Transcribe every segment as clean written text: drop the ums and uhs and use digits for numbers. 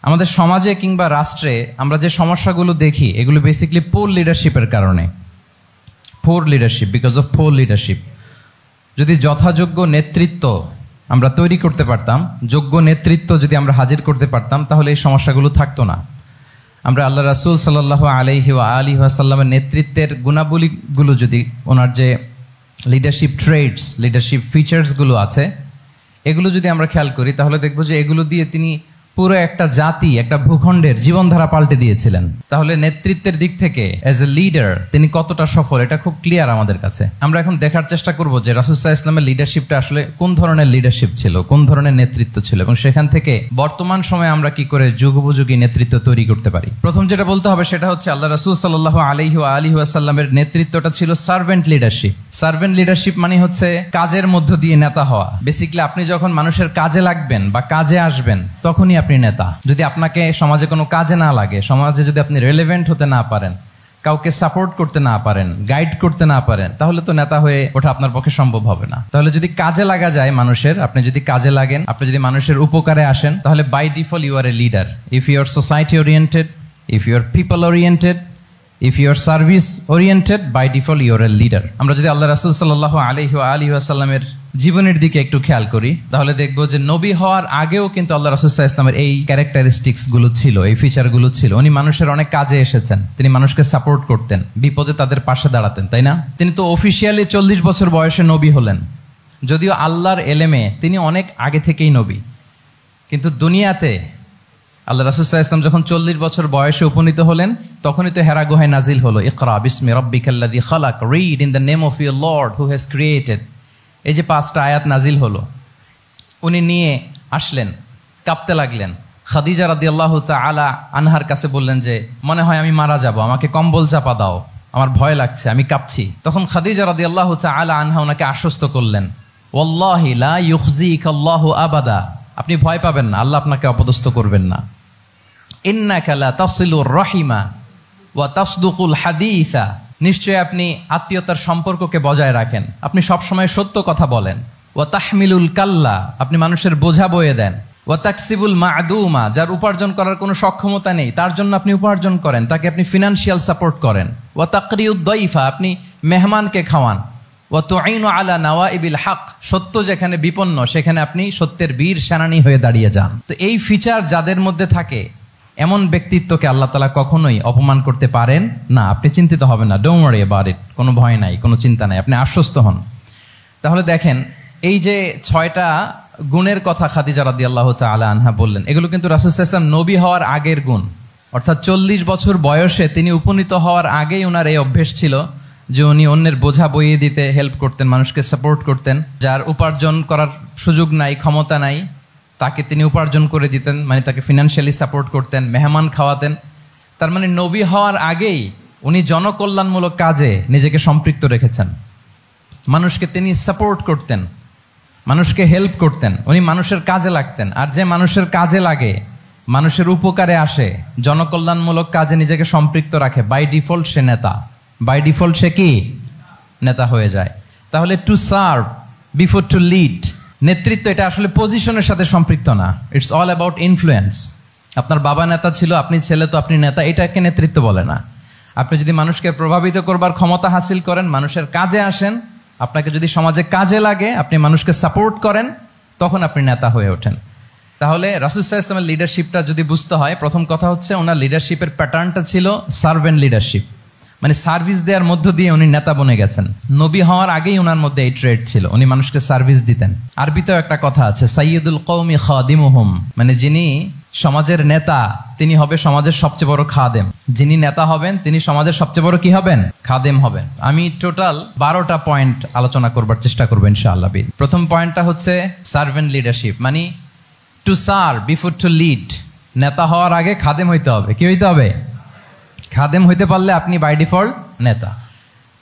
আমাদের সমাজে কিংবা রাষ্ট্রে আমরা যে সমস্যাগুলো দেখি এগুলো বেসিক্যালি পোর লিডারশিপের কারণে। Poor leadership, because of poor leadership. যদি যথাযোগ্য নেতৃত্ব আমরা তৈরি করতে পারতাম, যোগ্য নেতৃত্ব যদি আমরা হাজির করতে পারতাম, তাহলে এই সমস্যাগুলো থাকতো না। আমরা আল্লাহ রাসূল সাল্লাল্লাহু আলাইহি ওয়া আলিহি ওয়াসাল্লামের নেতৃত্বের গুণাবলীগুলো, যদি ওনার যে লিডারশিপ ট্রেডস, লিডারশিপ ফিচার্সগুলো আছে, এগুলো যদি আমরা খেয়াল করি, তাহলে দেখবো যে এগুলো দিয়ে তিনি পুরো একটা জাতি, একটা ভূখণ্ডের জীবনধারা পাল্টে দিয়েছিলেন। তাহলে নেতৃত্বের দিক থেকে অ্যাজ এ লিডার তিনি কতটা সফল, এটা খুব ক্লিয়ার আমাদের কাছে। আমরা এখন দেখার চেষ্টা করব যে রাসূল সাল্লাল্লাহু আলাইহি ওয়াসাল্লামের লিডারশিপটা আসলে কোন ধরনের লিডারশিপ ছিল, কোন ধরনের নেতৃত্ব ছিল, এবং সেখান থেকে বর্তমান সময়ে আমরা কি করে যুগোপযোগী নেতৃত্ব তৈরি করতে পারি। প্রথম যেটা বলতে হবে সেটা হচ্ছে আল্লাহ রাসূল সাল্লাল্লাহু আলাইহি ওয়া আলিহি ওয়াসাল্লামের নেতৃত্বটা ছিল সার্ভেন্ট লিডারশিপ। সার্ভেন্ট লিডারশিপ মানে হচ্ছে কাজের মধ্য দিয়ে নেতা হওয়া। বেসিক্যালি আপনি যখন মানুষের কাজে লাগবেন বা কাজে আসবেন, তখনই আপনি নেতা। যদি আপনাকে সমাজে কোনো কাজে না লাগে, সমাজে যদি আপনি রেলেভেন্ট হতে না পারেন, কাউকে সাপোর্ট করতে না পারেন, গাইড করতে না পারেন, তাহলে তো নেতা হয়ে ওঠা আপনার পক্ষে সম্ভব হবে না। তাহলে যদি কাজে লাগা যায় মানুষের, আপনি যদি কাজে লাগেন, আপনি যদি মানুষের উপকারে আসেন, তাহলে by default you are a leader. If you are society oriented, if you are people oriented, if you are service oriented, by default you are a leader. আমরা যদি আল্লাহ রাসূল সাল্লাল্লাহু আলাইহি ওয়া আলিহি ওয়াসাল্লামের জীবনের দিকে একটু খেয়াল করি, তাহলে দেখবো যে নবী হওয়ার আগেও কিন্তু আল্লাহ রাসূল সাল্লাল্লাহু আলাইহি ওয়াসাল্লামের এই ক্যারেক্টারিস্টিক্স গুলো ছিল, এই ফিচার গুলো ছিল। উনি মানুষের অনেক কাজে এসেছেন, তিনি মানুষকে সাপোর্ট করতেন, বিপদে তাদের পাশে দাঁড়াতেন, তাই না? তিনি তো অফিসিয়ালি 40 বছর বয়সে নবী হলেন, যদিও আল্লাহর এলেমে তিনি অনেক আগে থেকেই নবী। কিন্তু দুনিয়াতে আল্লাহ রাসূল সাল্লাল্লাহু আলাইহি ওয়াসাল্লাম যখন 40 বছর বয়সে উপনীত হলেন, তখনই তো হেরা গুহায় নাজিল হলো, ইকরা বিসমি রাব্বিকাল্লাযী খালাক, read in the name of your lord who has created. এই যে 5টা আয়াত নাজিল হলো, উনি নিয়ে আসলেন, কাঁপতে লাগলেন। খাদিজা রাদিয়াল্লাহু তাআলা আনহার কাছে বললেন যে মনে হয় আমি মারা যাব, আমাকে কম্বল চাপা দাও, আমার ভয় লাগছে, আমি কাঁপছি। তখন খাদিজা রাদিয়াল্লাহু তাআলা আনহা ওনাকে আশ্বস্ত করলেন, ওয়াল্লাহি লা ইউখজিকাল্লাহু আবাদা, আপনি ভয় পাবেন না, আল্লাহ আপনাকে অপদস্থ করবেন না। ইন্নাকা লা তাসিলুর রাহিমা ওয়া তাসদুকুল হাদিসা, নিশ্চয় আপনি আত্মীয়তার সম্পর্ককে বজায় রাখেন, আপনি সবসময় সত্য কথা বলেন। ওয়া তাহমিলুল কাল্লা, আপনি মানুষের বোঝা বয়ে দেন। ওয়া তাকসিবুল মা'দুমা, যার উপার্জন করার কোনো সক্ষমতা নেই তার জন্য আপনি উপার্জন করেন, তাকে আপনি ফিনান্সিয়াল সাপোর্ট করেন। ওয়া তাকরিউদ দাইফা, আপনি মেহমানকে খাওয়ান। ওয়া তুঈনু আলা নাওয়াইবিল হক, সত্য যেখানে বিপন্ন সেখানে আপনি সত্যের বীর সেনানী হয়ে দাঁড়িয়ে যান। তো এই ফিচার যাদের মধ্যে থাকে, এমন ব্যক্তিত্বকে আল্লাহ তাআলা কখনোই অপমান করতে পারেন না। আপনি চিন্তিত হবেন না, ডোন্ট ওয়ারি অ্যাবাউট ইট, কোনো ভয় নাই, কোনো চিন্তা নাই, আপনি আশ্বস্ত হন। তাহলে দেখেন, এই যে 6টা গুণের কথা খাদিজা রাদিয়াল্লাহু তাআলা আনহা বললেন, এগুলো কিন্তু রাসূল সাল্লাল্লাহু আলাইহি ওয়াসাল্লাম নবী হওয়ার আগের গুণ। অর্থাৎ 40 বছর বয়সে তিনি উপনীত হওয়ার আগেই ওনার এই অভ্যেস ছিল যে উনি অন্যের বোঝা বইয়ে দিতে হেল্প করতেন, মানুষকে সাপোর্ট করতেন। যার উপার্জন করার সুযোগ নাই, ক্ষমতা নাই, তাকে তিনি উপার্জন করে দিতেন, মানে তাকে ফিনান্সিয়ালি সাপোর্ট করতেন, মেহমান খাওয়াতেন। তার মানে নবী হওয়ার আগেই উনি জনকল্যাণমূলক কাজে নিজেকে সম্পৃক্ত রেখেছেন। মানুষকে তিনি সাপোর্ট করতেন, মানুষকে হেল্প করতেন, উনি মানুষের কাজে লাগতেন। আর যে মানুষের কাজে লাগে, মানুষের উপকারে আসে, জনকল্যাণমূলক কাজে নিজেকে সম্পৃক্ত রাখে, বাই ডিফল্ট সে নেতা, বাই ডিফল্ট সে কি নেতা হয়ে যায়। তাহলে to serve before to lead, নেতৃত্ব এটা আসলে পজিশনের সাথে সম্পৃক্ত না, ইটস অল অ্যাবাউট ইনফ্লুয়েন্স। আপনার বাবা নেতা ছিল, আপনি ছেলে, তো আপনি নেতা, এটাকে নেতৃত্ব বলে না। আপনি যদি মানুষকে প্রভাবিত করবার ক্ষমতা হাসিল করেন, মানুষের কাজে আসেন, আপনাকে যদি সমাজে কাজে লাগে, আপনি মানুষকে সাপোর্ট করেন, তখন আপনি নেতা হয়ে ওঠেন। তাহলে রাসূল সাল্লাল্লাহু আলাইহি ওয়াসাল্লামের লিডারশিপটা যদি বুঝতে হয়, প্রথম কথা হচ্ছে ওনার লিডারশিপের প্যাটার্নটা ছিল সার্ভেন্ট লিডারশিপ, মানে সার্ভিস দেওয়ার মধ্য দিয়ে উনি নেতা বনে গেছেন। নবী হওয়ার আগেই ওনার মধ্যে এই ট্রেড ছিল, উনি মানুষকে সার্ভিস দিতেন। আরবিতেও একটা কথা আছে, সাইয়্যিদুল কওমি খাদিমুহুম, মানে যিনি সমাজের নেতা তিনি হবে সমাজের সবচেয়ে বড় খাদেম। যিনি নেতা হবেন তিনি সমাজের সবচেয়ে বড় কি হবেন? খাদেম হবেন। আমি টোটাল 12টা পয়েন্ট আলোচনা করবার চেষ্টা করবো ইনশাআল্লাহ। প্রথম পয়েন্টটা হচ্ছে সার্ভেন্ট লিডারশিপ, মানে to serve before to lead. নেতা হওয়ার আগে খাদেম হইতে হবে। কি হইতে হবে? খাদেম হইতে পারলে আপনি বাই ডিফল্ট নেতা।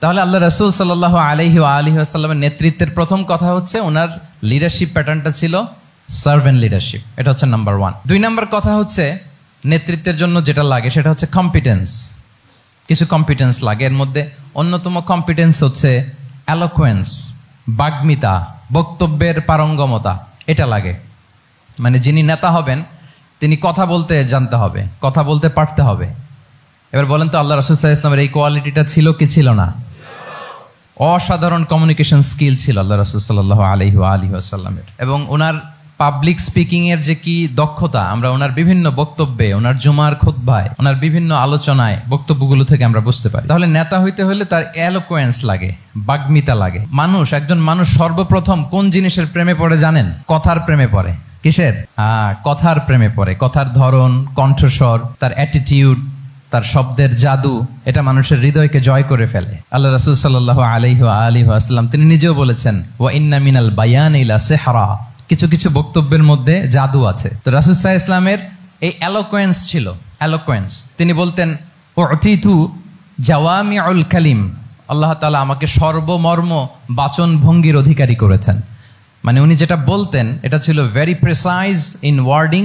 তাহলে আল্লাহ রাসূল সাল্লাল্লাহু আলাইহি ওয়া আলিহি ওয়াসাল্লামের নেতৃত্বের প্রথম কথা হচ্ছে ওনার লিডারশিপ প্যাটার্নটা ছিল সার্ভেন্ট লিডারশিপ। এটা হচ্ছে নাম্বার 1। 2 নাম্বার কথা হচ্ছে নেতৃত্বের জন্য যেটা লাগে সেটা হচ্ছে কম্পিটেন্স। কিছু কম্পিটেন্স লাগে, এর মধ্যে অন্যতম কম্পিটেন্স হচ্ছে এলোকোয়েন্স, বাগ্মিতা, বক্তব্যের পারঙ্গমতা, এটা লাগে। মানে যিনি নেতা হবেন তিনি কথা বলতে জানতে হবে, কথা বলতে পারতে হবে। এবার বলেন তো আল্লাহ রাসূল সাল্লাল্লাহু আলাইহি ওয়াসাল্লামের এই কোয়ালিটিটা ছিল কি ছিল না? অসাধারণ কমিউনিকেশন স্কিল ছিল আল্লাহ রাসূল সাল্লাল্লাহু আলাইহি ওয়াসাল্লামের। এবং ওনার পাবলিক স্পিকিং এর যে কি দক্ষতা, আমরা ওনার বিভিন্ন বক্তব্যে, ওনার জুমার খুতবায়, ওনার বিভিন্ন আলোচনায়, বক্তব্যগুলো থেকে আমরা বুঝতে পারি। তাহলে নেতা হইতে হলে তার এলোকোয়েন্স লাগে, বাগ্মিতা লাগে। একজন মানুষ সর্বপ্রথম কোন জিনিসের প্রেমে পড়ে জানেন? কথার প্রেমে পড়ে। কিসের? কথার প্রেমে পড়ে। কথার ধরন, কণ্ঠস্বর, তার অ্যাটিটিউড, তার শব্দের জাদু, এটা মানুষের হৃদয়কে জয় করে ফেলে। আল্লাহ রাসূল সাল্লাল্লাহু আলাইহি ওয়াসাল্লাম তিনি নিজেও বলেছেন, ওয়া ইন্না মিনাল বায়ানি লা সিহরা, কিছু কিছু বক্তব্যের মধ্যে জাদু আছে। তো রাসূল সাল্লাল্লাহু আলাইহি ওয়াসাল্লামের এই এলোকোয়েন্স ছিল, এলোকোয়েন্স। তিনি বলতেন, উতিতু জাওয়ামিউল কালিম, আল্লাহ তাআলা আমাকে সর্বমর্ম বাচন ভঙ্গির অধিকারী করেছেন। মানে উনি যেটা বলতেন এটা ছিল very precise in wording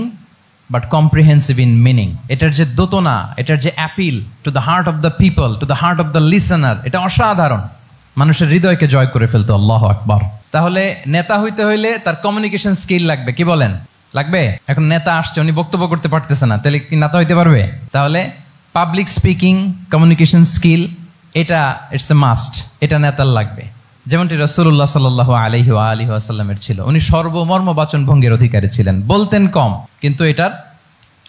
but comprehensive in meaning. এটার যে দোতনা, এটার যে appeal to the heart of the people, to the heart of the listener, এটা অসাধারণ, মানুষের হৃদয়কে জয় করে ফেলতো। আল্লাহু আকবার। তাহলে নেতা হইতে হইলে তার কমিউনিকেশন স্কিল লাগবে, কি বলেন? লাগবে। এখন নেতা আসছে, উনি বক্তব্য করতে পারতেছে না, তাহলে কি নেতা হইতে পারবে? তাহলে পাবলিক স্পিকিং, কমিউনিকেশন স্কিল, এটা ইটস এ মাস্ট, এটা নেতার লাগবে। যেমনটি রাসূলুল্লাহ সাল্লাল্লাহু আলাইহি ওয়াসাল্লামের ছিল। উনি সর্বমর্ম বাচন ভঙ্গির অধিকারী ছিলেন। বলতেন কম, কিন্তু এটার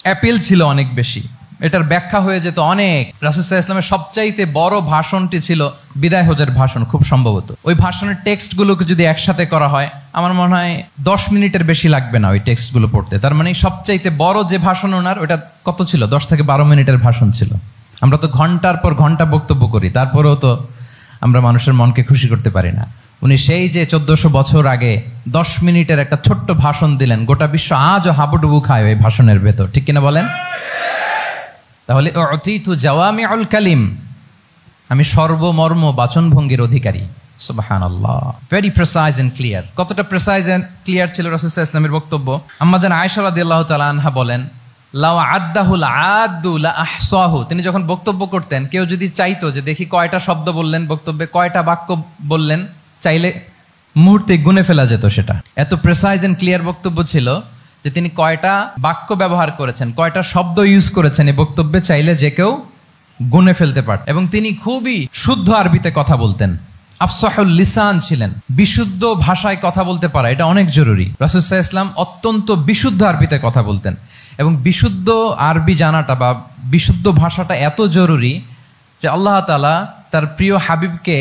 অ্যাপিল ছিল অনেক বেশি, এটার ব্যাখ্যা হয়ে যেত অনেক। রাসূল সাল্লাল্লাহু আলাইহি ওয়াসাল্লামের সবচাইতে বড় ভাষণটি ছিল বিদায় হজের ভাষণ, খুব সম্ভবত। ওই ভাষণের টেক্সটগুলোকে যদি একসাথে করা হয়, আমার মনে হয় 10 মিনিটের বেশি লাগবে না ওই টেক্সটগুলো পড়তে। তার মানে সবচাইতে বড় যে ভাষণ ওনার, ওটা কত ছিল? 10 থেকে 12 মিনিটের ভাষণ ছিল। আমরা তো ঘন্টার পর ঘন্টা বক্তব্য করি, তারপরেও তো আমরা মানুষের মনকে খুশি করতে পারি না। উনি সেই যে 1400 বছর আগে 10 মিনিটের একটা ছোট্ট ভাষণ দিলেন, গোটা বিশ্ব আজও হাবুডুবু খায় ওই ভাষণের ভেতর, ঠিক কিনা বলেন? তাহলে উতিতু জাওয়ামিউল কালিম, আমি সর্বমর্ম বাচনভঙ্গির অধিকারী। সুবহানাল্লাহ, ভেরি প্রিসাইজ এন্ড ক্লিয়ার। কতটা প্রিসাইজ এন্ড ক্লিয়ার ছিল রাসূল সাল্লাল্লাহু আলাইহি ওয়াসাল্লামের বক্তব্য? আম্মা জান আয়েশা রাদিয়াল্লাহু তাআলা আনহা বলেন, লাউ আদ্দাহুল আদ্দু লা আহসাহু, তিনি যখন বক্তব্য করতেন, কেউ যদি চাইতো যে দেখি কয়টা শব্দ বললেন বক্তব্যে, কয়টা বাক্য বললেন, চাইলে মুহূর্তে গুনে ফেলা যেত সেটা। এত প্রিসাইজ এন্ড ক্লিয়ার বক্তব্য ছিল যে তিনি কয়টা বাক্য ব্যবহার করেছেন, কয়টা শব্দ ইউজ করেছেন এই বক্তব্যে, চাইলে যে কেউ গুনে ফেলতে পারত। এবং তিনি খুবই শুদ্ধ আরবিতে কথা বলতেন, আফসাহুল লিসান ছিলেন। বিশুদ্ধ ভাষায় কথা বলতে পারা এটা অনেক জরুরি। রাসূল সাল্লাল্লাহু আলাইহি ওয়াসাল্লাম অত্যন্ত বিশুদ্ধ আরবিতে কথা বলতেন। এবং বিশুদ্ধ আরবি জানাটা বা বিশুদ্ধ ভাষাটা এত জরুরি যে আল্লাহ তাআলা তার প্রিয় হাবিবকে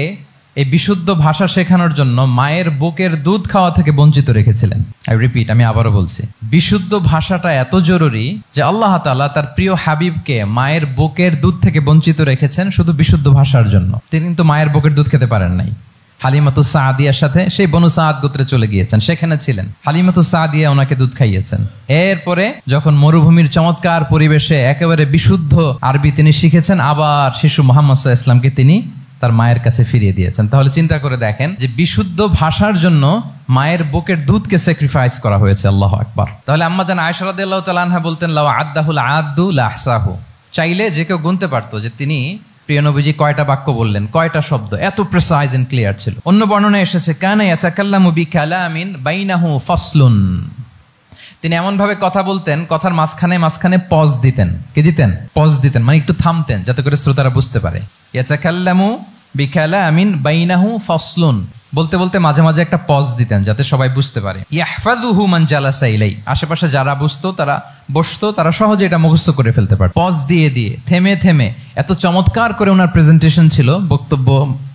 এই বিশুদ্ধ ভাষা শেখানোর জন্য মায়ের বুকের দুধ খাওয়া থেকে বঞ্চিত রেখেছিলেন। আমি আবারও বলছি, বিশুদ্ধ ভাষাটা এত জরুরি যে আল্লাহ তাআলা তার প্রিয় হাবিবকে মায়ের বুকের দুধ থেকে বঞ্চিত রেখেছেন শুধু বিশুদ্ধ ভাষার জন্য। তিনি কিন্তু মায়ের বুকের দুধ খেতে পারেন নাই। হালিমাতুস সাদিয়ার সাথে সেই বনু সাদ গোত্রে চলে গিয়েছেন, সেখানে ছিলেন। হালিমাতুস সাদিয়া ওনাকে দুধ খাইয়েছেন। এরপরে যখন মরুভূমির চমৎকার পরিবেশে একেবারে বিশুদ্ধ আরবি তিনি শিখেছেন, আবার শিশু মুহাম্মদ সাল্লাল্লাহু আলাইহি ওয়াসাল্লামকে তিনি তার মায়ের কাছে ফিরিয়ে দিয়েছেন। তাহলে চিন্তা করে দেখেন যে বিশুদ্ধ ভাষার জন্য মায়ের বুকের দুধকে স্যাক্রিফাইস করা হয়েছে। আল্লাহু আকবার। তাহলে আম্মা জান আয়েশা রাদিয়াল্লাহু তাআলা আনহা বলতেন, লাউ আদ্দাহুল আদ্দু লা আহসাহু, চাইলে যে কেউ গুনতে পারতো যে তিনি প্রিয় নবীজি কয়টা বাক্য বললেন, কয়টা শব্দ, এত প্রিসাইজ এন্ড ক্লিয়ার ছিল। অন্য বর্ণনায় এসেছে, কানা ইয়াতাকাল্লামু বিকালামিন বাইনাহু ফাসলুন, তিনি এমন ভাবে কথা বলতেন, কথার মাঝখানে মাঝখানে পজ দিতেন। কি দিতেন? পজ দিতেন, মানে একটু থামতেন যাতে করে শ্রোতারা বুঝতে পারে। ইয়াতাকাল্লামু বিকালামিন বাইনাহু ফাসলুন, বলতে বলতে মাঝে মাঝে একটা পজ দিতেন যাতে সবাই বুঝতে পারে। ইয়াহফাযুহু মান জালাসা ইলাই, আশেপাশে যারা বসতো তারা সহজে এটা মুখস্থ করে ফেলতে পারে। পজ দিয়ে দিয়ে, থেমে থেমে, এত চমৎকার করে ওনার প্রেজেন্টেশন ছিল, বক্তব্য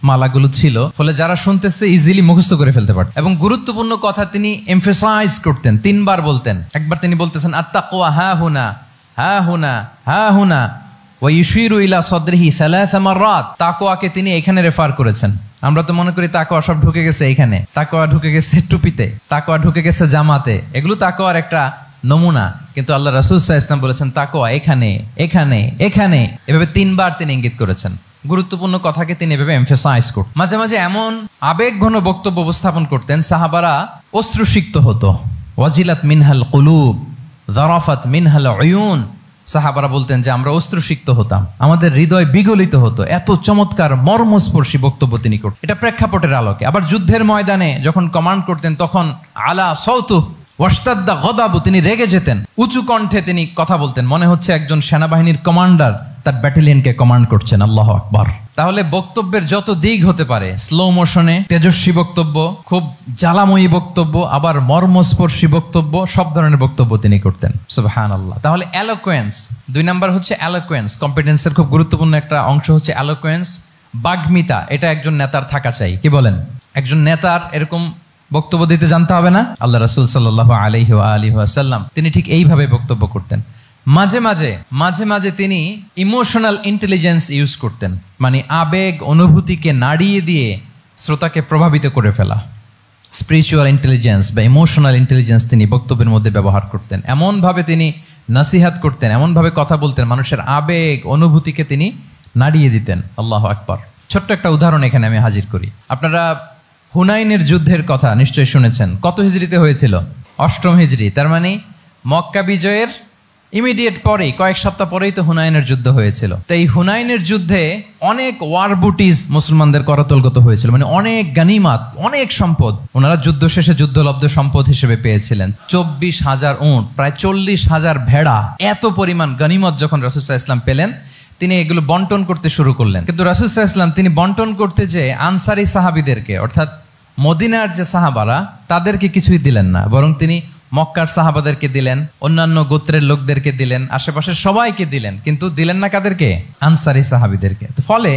মালাগুলো ছিল, ফলে যারা শুনতেছে ইজিলি মুখস্থ করে ফেলতে পারত। এবং গুরুত্বপূর্ণ কথা তিনি এমফাসাইজ করতেন, 3 বার বলতেন। একবার তিনি বলতেছেন, আত্তাকওয়া হা হুনা হা হুনা হা হুনা ওয়া ইউশিরু ইলা সাদরিহি সালাসা মাররাত, তাকওয়াকে তিনি এখানে রেফার করেছেন। আমরা তো মনে করি তাকওয়া সব ঢুকে গেছে এখানে, তাকওয়া ঢুকে গেছে টুপিতে, তাকওয়া ঢুকে গেছে জামাতে, এগুলো তাকওয়ার একটা নমুনা। কিন্তু আল্লাহ রাসূল সাল্লাল্লাহু আলাইহি ওয়াসাল্লাম বলেছেন তাকওয়া এখানে এখানে এখানে, এভাবে 3 বার তিনি ইঙ্গিত করেছেন। গুরুত্বপূর্ণ কথাকে তিনি এভাবে এমফাসাইজ করতেন। মাঝে মাঝে এমন আবেগঘন বক্তব্য উপস্থাপন করতেন, সাহাবারা অশ্রুসিক্ত হতো। ওয়াজিলাত মিনহাল কুলুব যারাফাত মিনহাল উয়ুন, সাহাবারা বলতেন যে আমরা অশ্রুসিক্ত হতাম, আমাদের হৃদয় বিগলিত হতো। এত চমৎকার মর্মস্পর্শী বক্তব্য তিনি করতেন। এটা প্রেক্ষাপটের আলোকে। আবার যুদ্ধের ময়দানে যখন কমান্ড করতেন, তখন আলা সাউতু, ওয়াশতাদ্দা গদাবু, তিনি রেগে যেতেন, উঁচু কণ্ঠে তিনি কথা বলতেন, মনে হচ্ছে একজন সেনাবাহিনীর কমান্ডার তার ব্যাটালিয়নকে কমান্ড করছেন। আল্লাহু আকবার। তাহলে বক্তব্যের যত দিক হতে পারে, স্লো মোশনে তেজস্বী বক্তব্য, খুব জ্বালাময়ী বক্তব্য, আবার মর্মস্পর্শী বক্তব্য, সব ধরনের বক্তব্য তিনি করতেন। সুবহানাল্লাহ। তাহলে এলোকোয়েন্স, 2 নাম্বার হচ্ছে এলোকোয়েন্স। কম্পিটেন্সের খুব গুরুত্বপূর্ণ একটা অংশ হচ্ছে এলোকোয়েন্স, বাগ্মিতা। এটা একজন নেতার থাকা চাই। কি বলেন? একজন নেতার এরকম বক্তব্য দিতে জানতে হবে না? আল্লাহ রাসূল সাল্লাল্লাহু আলাইহি ওয়া আলিহি ওয়াসাল্লাম তিনি ঠিক এইভাবে বক্তব্য করতেন। মাঝে মাঝে তিনি ইমোশনাল ইন্টেলিজেন্স ইউজ করতেন, মানে আবেগ অনুভূতিকে নাড়িয়ে দিয়ে শ্রোতাকে প্রভাবিত করে ফেলা। স্পিরিচুয়াল ইন্টেলিজেন্স বা ইমোশনাল ইন্টেলিজেন্স তিনি বক্তব্যের মধ্যে ব্যবহার করতেন। এমনভাবে তিনি নসিহাত করতেন, এমনভাবে কথা বলতেন, মানুষের আবেগ অনুভূতিকে তিনি নাড়িয়ে দিতেন। আল্লাহু আকবার। ছোট্ট একটা উদাহরণ এখানে আমি হাজির করি। আপনারা হুনাইনের যুদ্ধের কথা নিশ্চয়ই শুনেছেন। কত হিজরিতে হয়েছিল? 8ম হিজরি। তার মানে মক্কা বিজয়ের ইমিডিয়েট পরেই, কয়েক সপ্তাহ পরেই তো হুনাইনের যুদ্ধ হয়েছিল। তো এই হুনাইনের যুদ্ধে অনেক ওয়ার বুটিজ মুসলমানদের করতলগত হয়েছিল, মানে অনেক গানিমাত, অনেক সম্পদ ওনারা যুদ্ধ শেষে যুদ্ধলব্ধ সম্পদ হিসেবে পেয়েছিলেন। 24,000 উট, প্রায় 40,000 ভেড়া, এত পরিমাণ গানিমত যখন রাসূল সাল্লাল্লাহু আলাইহি ওয়াসাল্লাম পেলেন, তিনি এগুলো বন্টন করতে শুরু করলেন। কিন্তু রাসূল সাল্লাল্লাহু আলাইহি ওয়াসাল্লাম তিনি বন্টন করতে যে আনসারি সাহাবীদেরকে, অর্থাৎ মদিনার যে সাহাবারা, তাদেরকে কিছুই দিলেন না, বরং তিনি মক্কার সাহাবাদেরকে দিলেন, অন্যান্য গোত্রের লোকদেরকে দিলেন, আশেপাশের সবাইকে দিলেন, কিন্তু দিলেন না কাদেরকে? আনসারি সাহাবীদেরকে। তো ফলে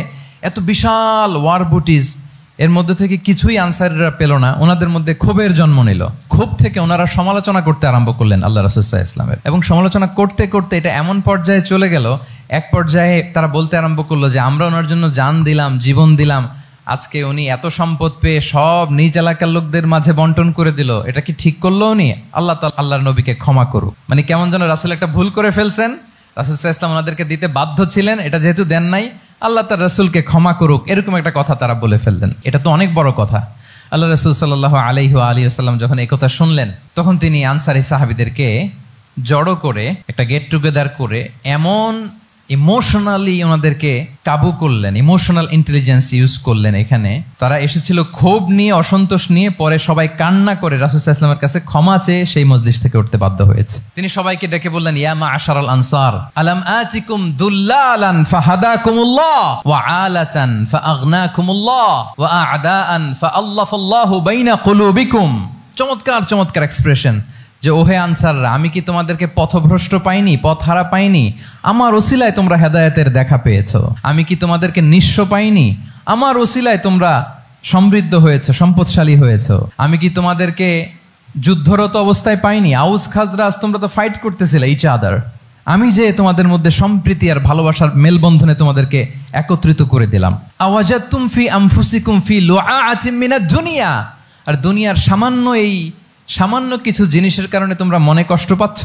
এত বিশাল ওয়ার বুটিজ, এর মধ্যে থেকে কিছুই আনসারিরা পেল না। ওনাদের মধ্যে ক্ষোভের জন্ম নিল। ক্ষোভ থেকে ওনারা সমালোচনা করতে আরম্ভ করলেন আল্লাহ রাসূল সাল্লাল্লাহু আলাইহি ওয়াসাল্লামের। এবং সমালোচনা করতে করতে এটা এমন পর্যায়ে চলে গেল, এক পর্যায়ে তারা বলতে আরম্ভ করলো যে আমরা ওনার জন্য জান দিলাম, জীবন দিলাম, আজকে উনি এত সম্পদ পেয়ে সব নিজ এলাকার লোকদের মাঝে বন্টন করে দিল, এটা কি ঠিক করলো উনি? আল্লাহ তাআলা আল্লাহর নবীকে ক্ষমা করুক। মানে কেমন যেন রাসূল একটা ভুল করে ফেলছেন, রাসূল সাল্লাল্লাহু আলাইহি ওয়াসাল্লাম ওনাদেরকে দিতে বাধ্য ছিলেন, এটা যেহেতু দেন নাই, আল্লাহ তার রাসূলকে ক্ষমা করুক, এরকম একটা কথা তারা বলে ফেললেন। এটা তো অনেক বড় কথা। আল্লাহ রাসূল সাল্লাল্লাহু আলাইহি ওয়া আলিহি ওয়াসাল্লাম যখন এই কথা শুনলেন, তখন তিনি আনসারী সাহাবীদেরকে জড়ো করে একটা গেট টুগেদার করে এমন ইমোশনালি ওনাদেরকে কাবু করলেন, ইমোশনাল ইন্টেলিজেন্স ইউজ করলেন। এখানে তারা এসেছিল ক্ষোভ নিয়ে, অসন্তোষ নিয়ে, পরে সবাই কান্না করে রাসূল সাল্লাল্লাহু আলাইহি ওয়াসাল্লামের কাছে ক্ষমা চেয়ে সেই মজলিস থেকে উঠতে বাধ্য হয়েছে। তিনি সবাইকে ডেকে বললেন, ইয়া মা'আশারাল আনসার আলাম আতিকুম দুল্লালান ফাহাদাকুমুল্লাহ ওয়া আলাতান ফাআগনাকুমুল্লাহ ওয়া আ'দাআন ফাআল্লাফাল্লাহু বাইনা কুলুবিকুম। চমৎকার চমৎকার এক্সপ্রেশন, যে ওহে আনসাররা, আমি কি তোমাদেরকে পথভ্রষ্ট পাইনি, পথহারা পাইনি? আমার ওসিলায় তোমরা হেদায়েতের দেখা পেয়েছো। আমি কি তোমাদেরকে নিঃস্ব পাইনি? আমার ওসিলায় তোমরা সমৃদ্ধ হয়েছো, সম্পদশালী হয়েছো। আমি কি তোমাদেরকে যুদ্ধরত অবস্থায় পাইনি? আউস খাজরাজ তোমরা তো ফাইট করতেছিলে ইচ আদার। আমি যে তোমাদের মধ্যে সম্প্রীতি আর ভালোবাসার মেলবন্ধনে তোমাদেরকে একত্রিত করে দিলাম। আওয়াজাতুম ফি আনফুসিকুম ফি লুআআতিম মিনাদ দুনিয়া। আর দুনিয়ার সামান্য কিছু জিনিসের কারণে তোমরা মনে কষ্ট পাচ্ছ,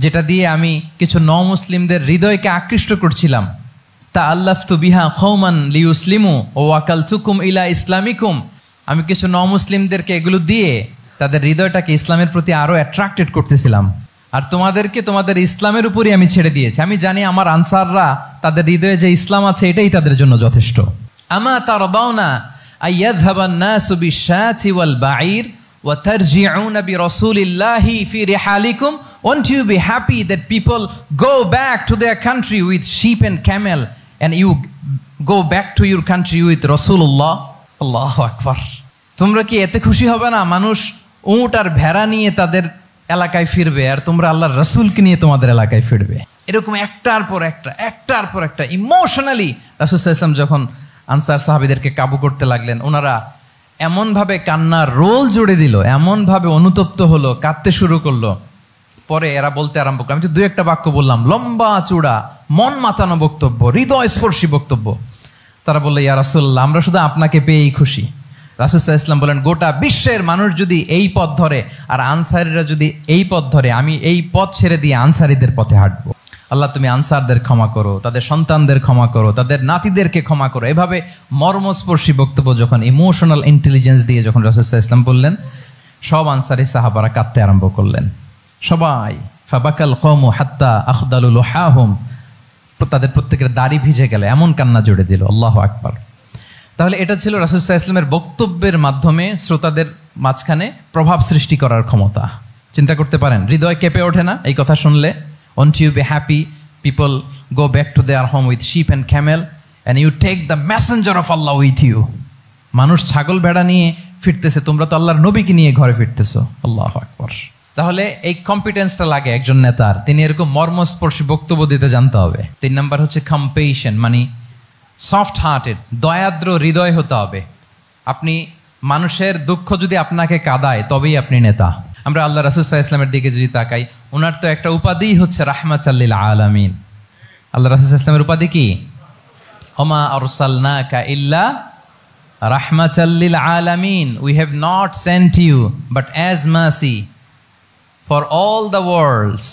যেটা দিয়ে আমি কিছু মুসলিমদের হৃদয়কে আকৃষ্ট করছিলাম। তা আল্লাফতু বিহা কওমান লিউসলিমু ওয়া ওয়াকালতুকুম ইলা ইসলামিকুম। আমি কিছু মুসলিমদেরকে এগুলো দিয়ে তাদের হৃদয়টাকে ইসলামের প্রতি আরো অ্যাট্রাক্টেড করতেছিলাম, আর তোমাদেরকে তোমাদের ইসলামের উপরই আমি ছেড়ে দিয়েছি। আমি জানি আমার আনসাররা, তাদের হৃদয়ে যে ইসলাম আছে এটাই তাদের জন্য যথেষ্ট। আমা তারদাউনা আইয়াযহাবান নাসু বিশাতি ওয়াল বাঈর ওয়া তারজিউনা বিরাসূলিল্লাহি ফি রিহালিকুম। Won't you be happy that people go back to their country with sheep and camel, and you go back to your country with Rasulullah? Allahu Akbar. তোমরা কি এতে খুশি হবে না? মানুষ উট আর ভেড়া নিয়ে তাদের এলাকায় ফিরবে, আর তোমরা আল্লাহর রাসূলকে নিয়ে তোমাদের এলাকায় ফিরবে। এরকম একটার পর একটা ইমোশনালি রাসূল সাল্লাল্লাহু আলাইহি ওয়াসাল্লাম যখন আনসার সাহাবীদেরকে কাবু করতে লাগলেন, ওনারা এমনভাবে কান্নার রোল জুড়ে দিল, এমনভাবে অনুতপ্ত হলো, কাঁদতে শুরু করলো। পরে এরা বলতে আরম্ভ করলো, আমি তো 2-1 বাক্য বললাম, লম্বা চূড়া মন মাতানো বক্তব্য, হৃদয় স্পর্শী বক্তব্য। তারা বললো, ইয়া রাসূলুল্লাহ, আমরা শুধু আপনাকে পেয়েই খুশি। রাসূল সাল্লাল্লাহু আলাইহি ওয়াসাল্লাম বলেন, গোটা বিশ্বের মানুষ যদি এই পথ ধরে আর আনসারীরা যদি এই পথ ধরে, আমি এই পথ ছেড়ে দিয়ে আনসারীদের পথে হাঁটবো। আল্লাহ তুমি আনসারদের ক্ষমা করো, তাদের সন্তানদের ক্ষমা করো, তাদের নাতিদেরকে ক্ষমা করো। এভাবে মর্মস্পর্শী বক্তব্য যখন ইমোশনাল ইন্টেলিজেন্স দিয়ে যখন রাসূল সাল্লাল্লাহু আলাইহি ওয়াসাল্লাম বললেন, সব আনসারী সাহাবারা কাঁদতে আরম্ভ করলেন। সবাই ফাবাকাল কওমু হাত্তা আখদালু লুহাহুম, তাদের প্রত্যেকের দাড়ি ভিজে গেল, এমন কান্না জুড়ে দিল। আল্লাহু আকবার। তাহলে এটা ছিল রাসূল সাল্লাল্লাহু আলাইহি ওয়াসাল্লামের বক্তব্যের মাধ্যমে শ্রোতাদের মাঝখানে প্রভাব সৃষ্টি করার ক্ষমতা। চিন্তা করতে পারেন, হৃদয় কেঁপে ওঠে না এই কথা শুনলে? Won't you be happy? People go back to their home with sheep and camel and you take the messenger of Allah with you. মানুষ ছাগল ভেড়া নিয়ে ফিরতেছে, তোমরা তো আল্লাহর নবীকে নিয়ে ঘরে ফিরতেছো। আল্লাহু আকবার। তাহলে এই কম্পিটেন্সটা লাগে একজন নেতার, তিনি এরকম মর্মস্পর্শী বক্তব্য দিতে জানতে হবে। 3 নাম্বার হচ্ছে কম্পেশন, মানে সফট হার্টেড, দয়াদ্র হৃদয় হতে হবে। আপনি মানুষের দুঃখ যদি আপনাকে কাঁদায় তবেই আপনি নেতা। আমরা আল্লাহ রাসূল সাল্লাল্লাহু আলাইহি ওয়াসাল্লামের দিকে যদি তাকাই, ওনার তো একটা উপাধি হচ্ছে রাহমাতাল লিল আলামিন। আল্লাহ রাসূল সাল্লাল্লাহু আলাইহি ওয়াসাল্লামের উপাধি কি? ওমা আরসালনাকা ইল্লা রাহমাতাল লিল আলামিন, we have not sent you but as mercy for all the worlds.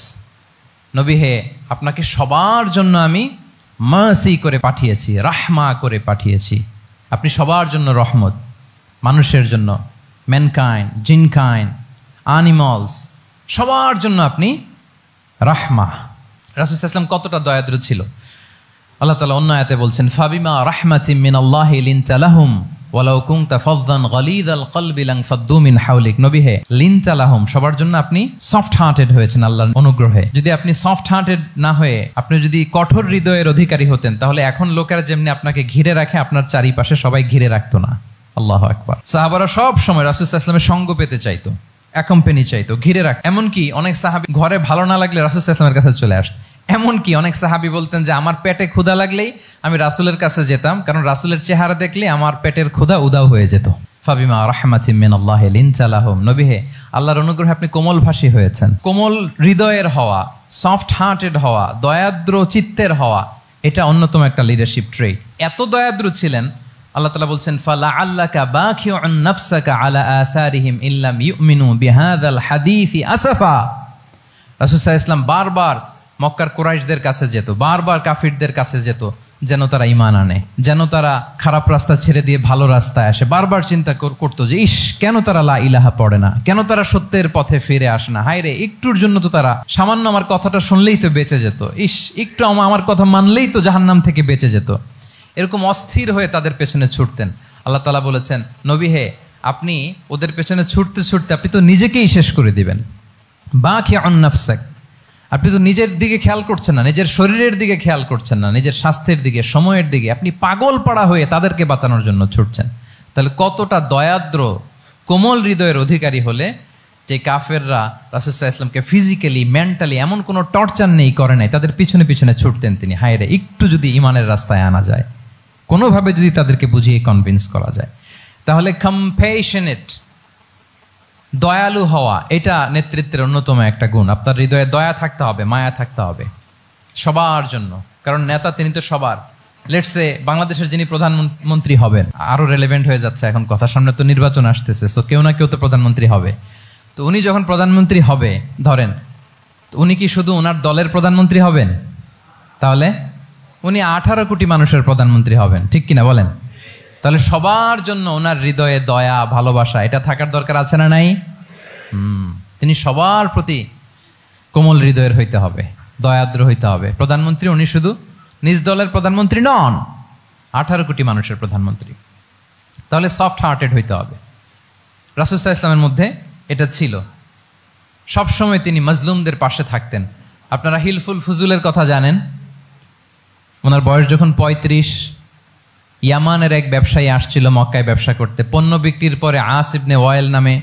নবী হে, আপনাকে সবার জন্য আমি মার্সি করে পাঠিয়েছি, রাহমা করে পাঠিয়েছি। আপনি সবার জন্য রহমত, মানুষের জন্য, ম্যানকাইন্ড, জিনকাইন্ড, অ্যানিমালস, সবার জন্য আপনি রাহমা। রাসূল সাল্লাল্লাহু আলাইহি ওয়াসাল্লাম কতটা দয়াদ্র ছিল। আল্লাহ তাআলা অন্য আয়াতে বলছেন, ফাবিমা রাহমাতিম মিনাল্লাহি লিনতা লাহুম ওয়ালাউ কুনতা ফাযযান গালিযাল কলবি লানফাদ্দু মিন হাওলিক। নবী হে, লিনতা লাহুম, সবার জন্য আপনি সফট হার্টেড হয়েছেন আল্লাহর অনুগ্রহে। যদি আপনি সফট হার্টেড না হয়ে আপনি যদি কঠোর হৃদয়ের অধিকারী হতেন, তাহলে এখন লোকেরা যেমনি আপনাকে ঘিরে রাখে, আপনার চারিপাশে সবাই ঘিরে রাখতো না। আল্লাহু আকবার। সাহাবারা সব সময় রাসূল সাল্লাল্লাহু আলাইহি ওয়াসাল্লামের সঙ্গ পেতে চাইতো, অ্যাকম্পানি চাইতো, ঘিরে রাখ। এমনকি অনেক সাহাবী ঘরে ভালো না লাগলে রাসূল সাল্লাল্লাহু আলাইহি ওয়াসাল্লামের কাছে চলে আসতো। এমনকি অনেক সাহাবী বলতেন যে আমার পেটে ক্ষুধা লাগলেই আমি রাসূলের কাছে যেতাম, কারণ রাসূলের চেহারা দেখলে আমার পেটের ক্ষুধা উধাও হয়ে যেত। ফাবিমা রাহমাতিম মিনাল্লাহি লিনতা লাহুম। নবী হে, আল্লাহর অনুগ্রহে আপনি কোমলভাষী হয়েছেন। কোমল হৃদয়ের হওয়া, সফট হার্টেড হওয়া, দয়াদ্র চিত্তের হওয়া, এটা অন্যতম একটা লিডারশিপ ট্রেট। এত দয়াদ্র ছিলেন, আল্লাহ তাআলা বলছেন, ফালাআল্লাকা বাখিউন নাফসাকা আলা আসারিহিম ইল্লাম ইউমিনু বিহাযাল হাদীসি আসাফা। রাসূল সাল্লাল্লাহু আলাইহি ওয়াসাল্লাম বারবার মক্কার কুরাইশদের কাছে যেত, বারবার কাফিরদের কাছে যেত, যেন তারা ঈমান আনে, যেন তারা খারাপ রাস্তা ছেড়ে দিয়ে ভালো রাস্তায় আসে। বারবার চিন্তা করতো যে ইস, কেন তারা লা ইলাহা পড়ে না, কেন তারা সত্যের পথে ফিরে আসে না। হায় রে, একটুর জন্য তো তারা সামান্য আমার কথাটা শুনলেই তো বেঁচে যেত, ইস একটু আমার কথা মানলেই তো জাহান্নাম থেকে বেঁচে যেত। এরকম অস্থির হয়ে তাদের পেছনে ছুটতেন। আল্লাহ তাআলা বলেছেন, নবী হে, আপনি ওদের পেছনে ছুটতে ছুটতে আপনি তো নিজেকেই শেষ করে দিবেন। বাখিউন নাফসাক, আপনি তো নিজের দিকে খেয়াল করছেন না, নিজের শরীরের দিকে খেয়াল করছেন না, নিজের স্বাস্থ্যের দিকে, সময়ের দিকে, আপনি পাগল পাড়া হয়ে তাদেরকে বাঁচানোর জন্য ছুটছেন। তাহলে কতটা দয়াদ্র কোমল হৃদয়ের অধিকারী হলে যে কাফেররা রাসূল সাল্লাল্লাহু আলাইহি ওয়াসাল্লামকে ফিজিক্যালি, মেন্টালি এমন কোনো টর্চার নেই, করে নাই, তাদের পিছনে পিছনে ছুটতেন তিনি। হায় রে, একটু যদি ইমানের রাস্তায় আনা যায়, কোনোভাবে যদি তাদেরকে বুঝিয়ে কনভিন্স করা যায়। তাহলে কম্প্যাশনেট, দয়ালু হওয়া, এটা নেতৃত্বের অন্যতম একটা গুণ। আপনার হৃদয়ে দয়া থাকতে হবে, মায়া থাকতে হবে সবার জন্য, কারণ নেতা তিনি তো সবার। লেটস সে বাংলাদেশের যিনি প্রধানমন্ত্রী হবেন, আরো রেলেভেন্ট হয়ে যাচ্ছে এখন কথা, সামনে তো নির্বাচন আসতেছে, সো কেউ না কেউ তো প্রধানমন্ত্রী হবে। তো উনি যখন প্রধানমন্ত্রী হবে ধরেন, তো উনি কি শুধু ওনার দলের প্রধানমন্ত্রী হবেন? তাহলে উনি 18 কোটি মানুষের প্রধানমন্ত্রী হবেন, ঠিক কিনা বলেন? তাহলে সবার জন্য ওনার হৃদয়ে দয়া, ভালোবাসা, এটা থাকার দরকার আছে না নাই? তিনি সবার প্রতি কোমল হৃদয়ের হইতে হবে, দয়াদ্র হইতে হবে। প্রধানমন্ত্রী উনি শুধু নিজ দলের প্রধানমন্ত্রী নন, 18 কোটি মানুষের প্রধানমন্ত্রী। তাহলে সফট হার্টেড হইতে হবে। রাসূল সাল্লাল্লাহু আলাইহি ওয়াসাল্লামের মধ্যে এটা ছিল। সবসময় তিনি মাজলুমদের পাশে থাকতেন। আপনারা হিলফুল ফুজুলের কথা জানেন। ওনার বয়স যখন 35, ইয়ামানের এক ব্যবসায়ী আসছিল মক্কায় ব্যবসা করতে। পণ্য বিক্রির পরে আস ইবনে ওয়াইল নামে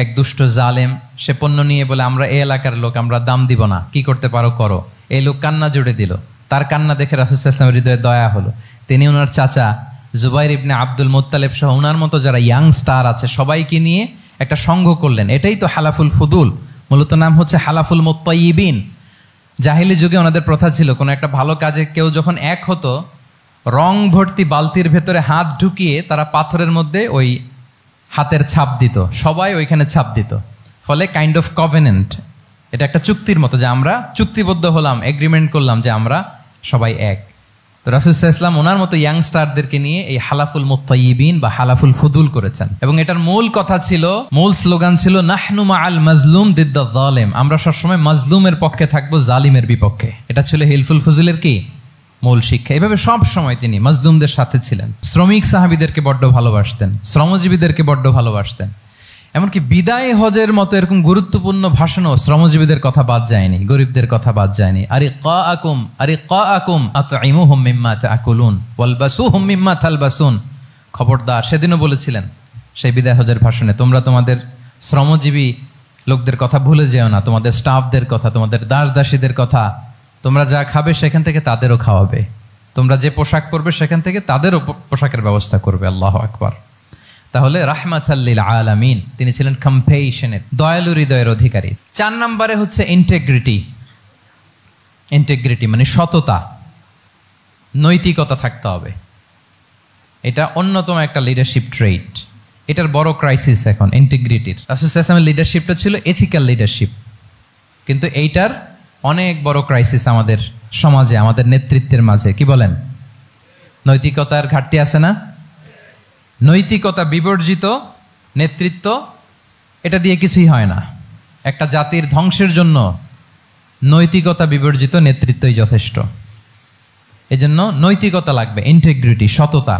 এক দুষ্ট জালেম, সে পণ্য নিয়ে বলে, আমরা এই এলাকার লোক, আমরা দাম দিব না, কি করতে পারো করো। এই লোক কান্না জুড়ে দিল। তার কান্না দেখে রাসূল সাল্লাল্লাহু আলাইহি ওয়াসাল্লামের হৃদয়ে দয়া হলো। তিনি ওনার চাচা জুবাইর ইবনে আব্দুল মুত্তালিব সহ ওনার মতো যারা ইয়াং স্টার আছে সবাইকে নিয়ে একটা সংঘ করলেন। এটাই তো হালাফুল ফুদুল, মূলত নাম হচ্ছে হালাফুল মুত্তাইয়িবিন। জাহিলি যুগে ওনাদের প্রথা ছিল, কোনো একটা ভালো কাজে কেউ যখন এক হতো, রং ভর্তি বালতির ভেতরে হাত ঢুকিয়ে তারা পাথরের মধ্যে ওই হাতের ছাপ দিত, সবাই ওইখানে ছাপ দিত। ফলে কাইন্ড অফ কভেনেন্ট, এটা একটা চুক্তির মতো, যে আমরা চুক্তিবদ্ধ হলাম, এগ্রিমেন্ট করলাম যে আমরা সবাই এক। তো রাসূল সাল্লাল্লাহু আলাইহি ওয়াসাল্লাম ওনার মতো ইয়াংস্টারদেরকে নিয়ে এই হালাফুল মুত্তাইয়িবিন বা হালাফুল ফুদুল করেছেন। এবং এটার মূল কথা ছিল, মূল স্লোগান ছিল, নাহনু মাআল মাজলুম দিদ্দা যালিম, আমরা সবসময় মাজলুমের পক্ষে থাকবো, জালিমের বিপক্ষে। এটা ছিল হিলফুল ফুজুলের কি মূল শিক্ষা। এভাবে সব সময় তিনি মাজলুমদের সাথে ছিলেন। শ্রমিক সাহাবীদেরকে বড্ড ভালোবাসতেন, শ্রমজীবীদেরকে বড্ড ভালোবাসতেন। এমনকি বিদায় হজের মতো এরকম গুরুত্বপূর্ণ ভাষণও শ্রমজীবীদের কথা বাদ যায়নি, গরিবদের কথা বাদ যায়নি। আরিকাকুম আতঈমুহুম মিম্মা তাকুলুন ওয়ালবাসুহুম মিম্মা তালবাসুন। খবরদার, সেদিনও বলেছিলেন সেই বিদায় হজের ভাষণে, তোমরা তোমাদের শ্রমজীবী লোকদের কথা ভুলে যেও না, তোমাদের স্টাফদের কথা, তোমাদের দাস দাসীদের কথা। তোমরা যা খাবে সেখান থেকে তাদেরও খাওয়াবে, তোমরা যে পোশাক পরবে সেখান থেকে তাদেরও পোশাকের ব্যবস্থা করবে। আল্লাহু আকবার। তাহলে রাহমাতাল লিল আলামিন, তিনি ছিলেন কম্পেশনের, দয়ালু হৃদয়ের অধিকারী। 4 নম্বরে হচ্ছে ইন্টেগ্রিটি। ইন্টেগ্রিটি মানে সততা, নৈতিকতা থাকতে হবে। এটা অন্যতম একটা লিডারশিপ ট্রেট। এটার বড় ক্রাইসিস এখন ইন্টিগ্রিটির। রাসূল সাল্লাল্লাহু আলাইহি ওয়াসাল্লামের লিডারশিপটা ছিল এথিক্যাল লিডারশিপ, কিন্তু এইটার অনেক বড় ক্রাইসিস আমাদের সমাজে, আমাদের নেতৃত্বের মাঝে। কি বলেন? নৈতিকতার ঘাটতি আছে না? নৈতিকতা বিবর্জিত নেতৃত্ব, এটা দিয়ে কিছুই হয় না। একটা জাতির ধ্বংসের জন্য নৈতিকতা বিবর্জিত নেতৃত্বই যথেষ্ট। এজন্য নৈতিকতা লাগবে, ইন্টিগ্রিটি, সততা।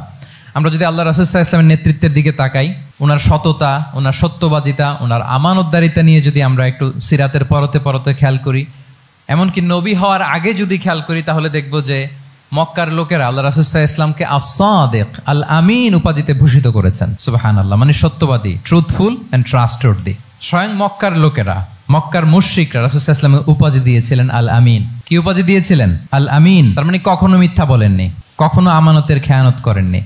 আমরা যদি আল্লাহ রাসূল সাল্লাল্লাহু আলাইহি ওয়াসাল্লামের নেতৃত্বের দিকে তাকাই, ওনার সততা, ওনার সত্যবাদিতা, ওনার আমানতদারিতা নিয়ে যদি আমরা একটু সিরাতের পরতে পরতে খেয়াল করি, এমনকি নবী হওয়ার আগে যদি খেয়াল করি, তাহলে দেখব যে মক্কার লোকেরা আল্লাহ রাসূল সাল্লাল্লাহু আলাইহি ওয়াসাল্লামকে আস-সাদিক, আল আমিন উপাধিতে ভূষিত করেছেন। সুবহানাল্লাহ, মানে সত্যবাদী, ট্রুথফুল এন্ড ট্রাস্টওয়ার্দি। স্বয়ং মক্কার লোকেরা, মক্কার মুশরিকরা রাসূল সাল্লাল্লাহু আলাইহি ওয়াসাল্লামকে উপাধি দিয়েছিলেন আল আমিন। কি উপাধি দিয়েছিলেন? আল আমিন। তার মানে কখনো মিথ্যা বলেননি, কখনো আমানতের খেয়ানত করেননি।